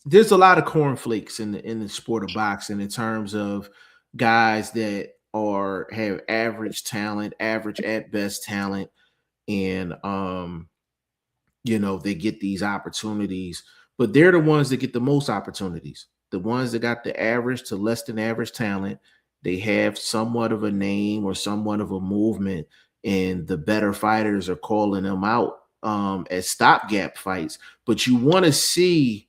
S2: there's a lot of cornflakes in the sport of boxing in terms of guys that have average talent, average at best talent, and they get these opportunities, but they're the ones that get the most opportunities. The ones that got the average to less than average talent, they have somewhat of a name or somewhat of a movement, and the better fighters are calling them out as stopgap fights. But you want to see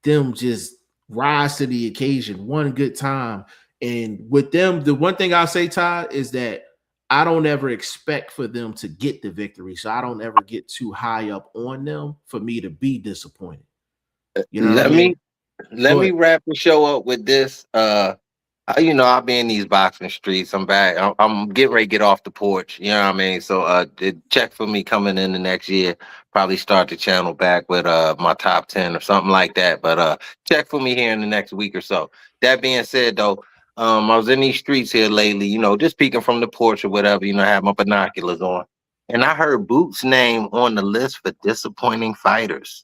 S2: them just rise to the occasion one good time. And with them, the one thing I'll say, Todd, is that I don't ever expect for them to get the victory. So I don't ever get too high up on them for me to be disappointed.
S3: Let me wrap the show up with this. I'll be in these boxing streets. I'm back. I'm getting ready to get off the porch. You know what I mean? So check for me coming in the next year. Probably start the channel back with my top 10 or something like that. But check for me here in the next week or so. That being said, though, I was in these streets here lately, you know, just peeking from the porch or whatever, you know, I had my binoculars on. And I heard Boots' name on the list for disappointing fighters.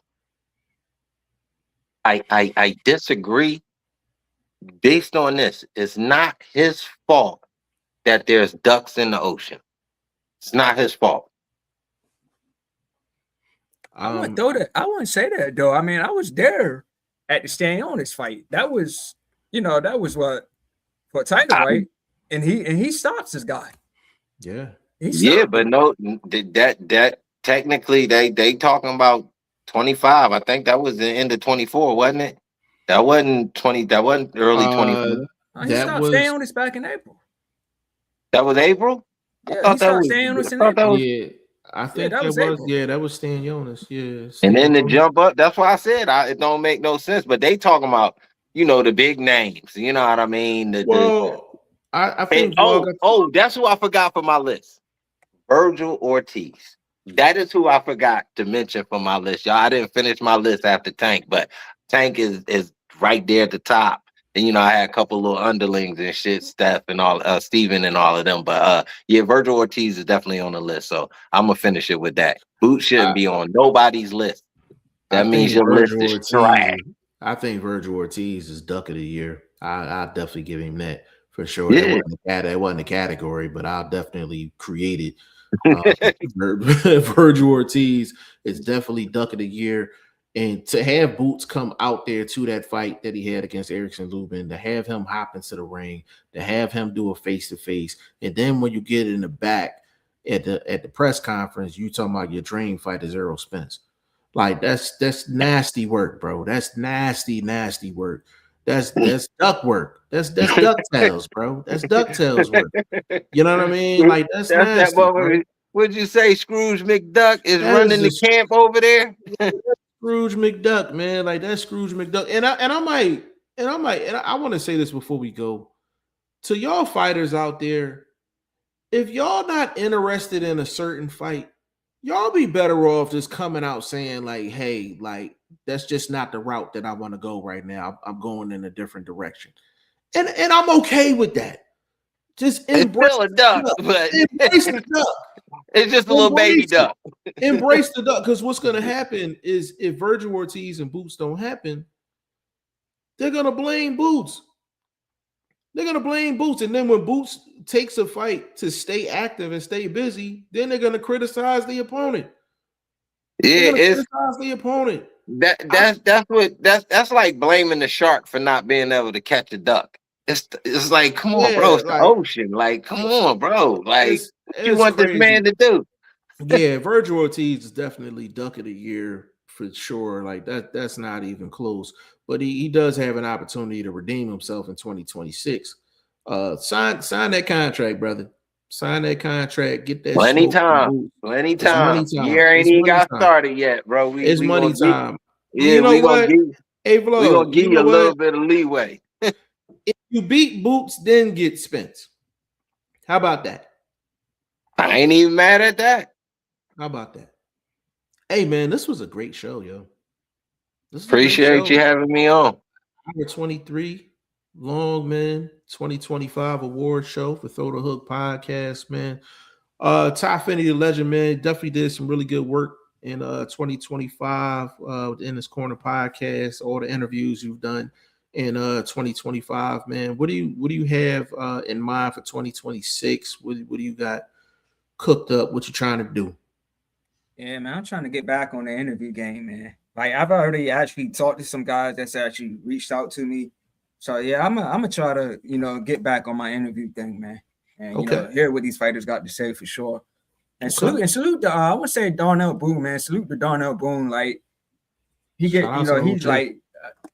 S3: I disagree based on this. It's not his fault that there's ducks in the ocean. It's not his fault.
S4: I wouldn't say that though. I mean, I was there at the Stanionis fight. That was, that was what for Tiger, right? And he stops this guy.
S2: Yeah.
S3: Yeah, but no, that technically they talking about 25. I think that was the end of 24, wasn't it? That wasn't 20. That wasn't early 24.
S4: He stopped Stanionis back in April.
S3: That was April.
S4: Yeah, he stopped Stanionis in April.
S2: Yeah. I think that was Stanionis. Yeah.
S3: And then the jump up, that's why I said it don't make no sense. But they talking about, the big names. You know what I mean?
S2: I think.
S3: That's who I forgot for my list. Virgil Ortiz. That is who I forgot to mention for my list, y'all. I didn't finish my list after Tank, but Tank is right there at the top. And I had a couple little underlings and shit, Steph and all, Steven and all of them. But yeah, Virgil Ortiz is definitely on the list. So I'm gonna finish it with that. Boot shouldn't be on nobody's list. That means your list is trash.
S2: I think Virgil Ortiz is Duck of the Year. I'll definitely give him that for sure.
S3: Yeah.
S2: That wasn't a category, but I'll definitely create it. Virgil Ortiz is definitely Duck of the Year. And to have Boots come out there to that fight that he had against Erickson Lubin, to have him hop into the ring, to have him do a face-to-face, and then when you get in the back at the press conference, you talking about your dream fight is Errol Spence. Like that's nasty work, bro. That's nasty work. That's duck work. That's DuckTales, bro. That's DuckTales work. You know what I mean? Like that's nasty.
S3: What'd you say? Scrooge McDuck is running the camp over there.
S2: Scrooge McDuck, man, like that's Scrooge McDuck, and I want to say this before we go to y'all fighters out there. If y'all not interested in a certain fight, y'all be better off just coming out saying like, "Hey, like that's just not the route that I want to go right now. I'm going in a different direction," and I'm okay with that. Just embrace
S3: a duck, but
S2: embrace the duck.
S3: It's just a little baby duck.
S2: Embrace the duck, because what's going to happen is if Virgil Ortiz and Boots don't happen, they're going to blame Boots. They're going to blame Boots. And then when Boots takes a fight to stay active and stay busy, then they're going to criticize the opponent. Criticize the opponent.
S3: That's like blaming the shark for not being able to catch a duck. It's like, come on, bro. It's the ocean. Like, come on, bro. Like, what you want this man to do?
S2: Yeah, Virgil Ortiz is definitely Duck of the Year for sure. Like that's not even close. But he does have an opportunity to redeem himself in 2026. Sign that contract, brother. Sign that contract. Get that.
S3: Plenty time. Year ain't even got started yet, bro.
S2: It's money time.
S3: Yeah, we gonna give you a little bit of leeway.
S2: If you beat Boots, then get Spence. How about that?
S3: I ain't even mad at that.
S2: How about that? Hey, man, this was a great show, yo.
S3: Appreciate you having me on.
S2: Hour 23, long, man. 2025 award show for Throw the Hook podcast, man. Ty Finney, the legend, man, definitely did some really good work in 2025 in this corner podcast. All the interviews you've done in 2025, man. What do you have in mind for 2026? What do you got cooked up? What you trying to do?
S4: Yeah, man, I'm trying to get back on the interview game, man. Like I've already actually talked to some guys that's actually reached out to me. So yeah, I'm gonna try to get back on my interview thing, man. And hear what these fighters got to say for sure. And salute I would say Darnell Boone, man. Salute to Darnell Boone. Like he's like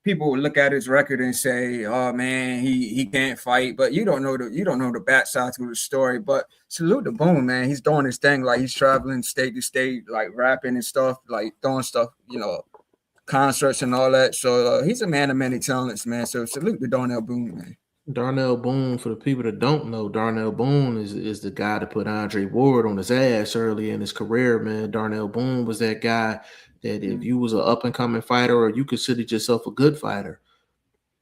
S4: people would look at his record and say, "Oh man, he can't fight," but you don't know the backside to the story. But salute to Boone, man. He's doing his thing, like he's traveling state to state, like rapping and stuff, like doing stuff, concerts and all that. So he's a man of many talents, man. So salute to Darnell Boone, man.
S2: Darnell Boone, for the people that don't know, Darnell Boone is the guy that put Andre Ward on his ass early in his career, man. Darnell Boone was that guy that if you was an up-and-coming fighter or you considered yourself a good fighter,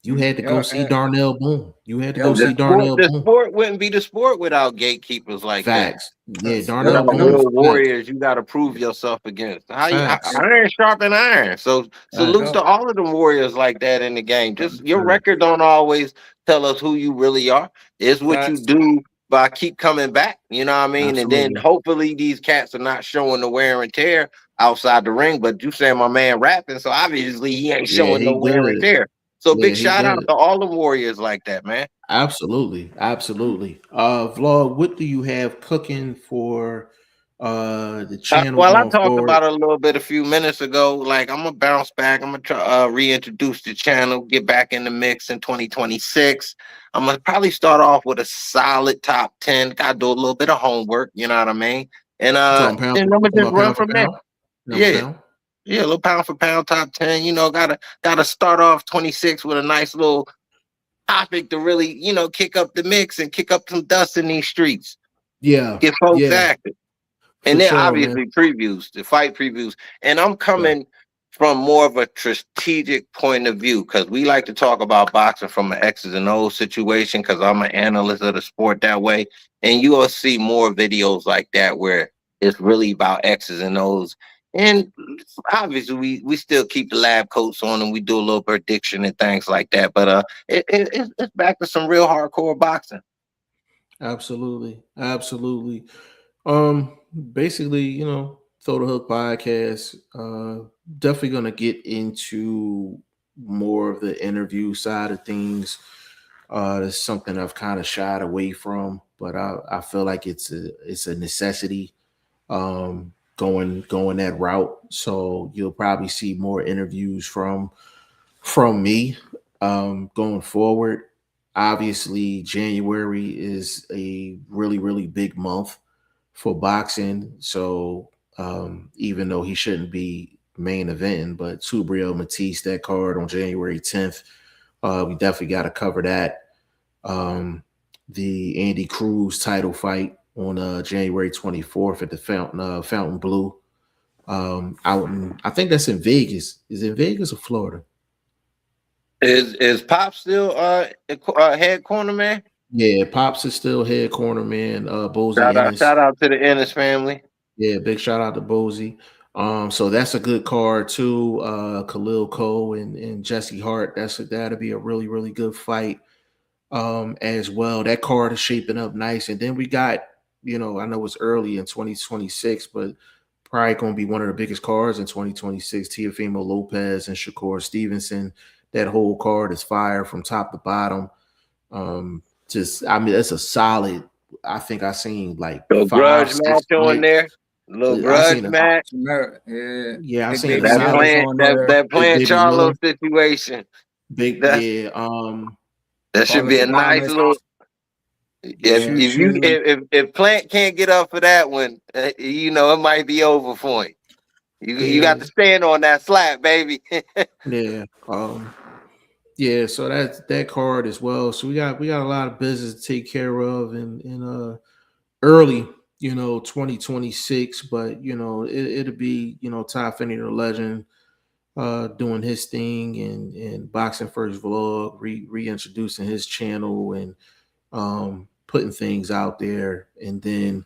S2: You had to go see Darnell Boone. You had to go see Darnell
S3: The
S2: Boone.
S3: sport wouldn't be the sport without gatekeepers like
S2: Facts.
S3: that.
S2: Yeah, Darnell Boone.
S3: Real warriors, you got to prove yourself against. Iron sharpen iron. So salutes to all of them warriors like that in the game. Just your record don't always tell us who you really are. It's what you do by keep coming back. You know what I mean? Absolutely. And then hopefully these cats are not showing the wear and tear outside the ring. But you saying my man rapping, so obviously he ain't showing no wear and tear. So big shout out to all the warriors like that, man.
S2: Absolutely. Vlog, what do you have cooking for the channel?
S3: Well, I talked about it a little bit a few minutes ago. Like, I'm gonna bounce back. I'm gonna try reintroduce the channel, get back in the mix in 2026. I'm gonna probably start off with a solid top 10. Gotta do a little bit of homework, you know what I mean? And I'm gonna just run from there. Yeah, a little pound for pound top 10. You know, gotta start off 26 with a nice little topic to really, you know, kick up the mix and kick up some dust in these streets.
S2: Yeah.
S3: Get folks active. And then obviously previews, the fight previews. And I'm coming from more of a strategic point of view, because we like to talk about boxing from an X's and O's situation, because I'm an analyst of the sport that way. And you will see more videos like that where it's really about X's and O's. And obviously, we still keep the lab coats on and we do a little prediction and things like that. But it's back to some real hardcore boxing.
S2: Absolutely. Basically, you know, Throw the Hook podcast. Definitely gonna get into more of the interview side of things. That's something I've kind of shied away from, but I feel like it's a necessity. Going that route. So you'll probably see more interviews from me going forward. Obviously, January is a really, really big month for boxing. So even though he shouldn't be main event, but Subriel Matisse, that card on January 10th, we definitely got to cover that. The Andy Cruz title fight on January 24th at the Fountain Blue. I think that's in Vegas. Is it Vegas or Florida?
S3: Is Pop still head corner man?
S2: Yeah, Pops is still head corner man. Bozy
S3: shout out to the Ennis family.
S2: Yeah, big shout out to Bozy. So that's a good card too. Khalil Cole and Jesse Hart. That'll be a really, really good fight as well. That card is shaping up nice. And then we got, you know, I know it's early in 2026, but probably going to be one of the biggest cards in 2026. Teofimo Lopez and Shakur Stevenson. That whole card is fire from top to bottom. It's a solid. I think I seen like
S3: little grudge match on there. Little grudge match.
S2: Yeah, I seen
S3: that playing Charlo situation. That should be a nice little. If Plant can't get up for that one, you know it might be over for him. You got to stand on that slap, baby.
S2: So that's that card as well. So we got a lot of business to take care of in early, you know, 2026. But you know, it'll be, you know, Ty Finney the Legend doing his thing and Boxing First Vlog, reintroducing his channel and putting things out there. And then,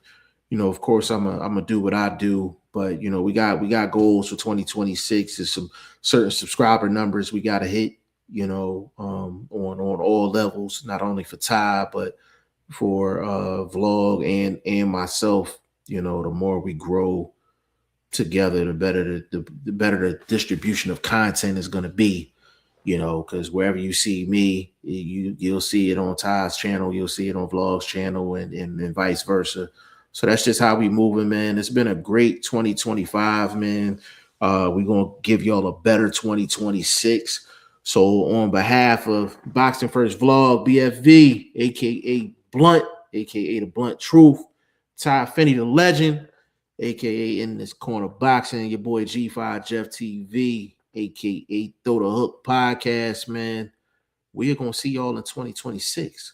S2: you know, of course, I'm gonna do what I do. But you know, we got goals for 2026. There's some certain subscriber numbers we got to hit. You know, on all levels, not only for Ty but for Vlog and myself. You know, the more we grow together, the better the distribution of content is going to be. You know, because wherever you see me, you'll see it on Ty's channel, you'll see it on Vlog's channel, and vice versa. So that's just how we moving, man. It's been a great 2025, man. We're gonna give y'all a better 2026. So on behalf of Boxing First Vlog, BFV, aka Blunt, aka the Blunt Truth, Ty Finney the Legend, aka In This Corner Boxing, your boy G5 Jeff TV, aka Throw the Hook Podcast, man. We are gonna see y'all in 2026.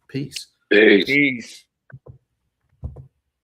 S2: Peace.
S3: Peace.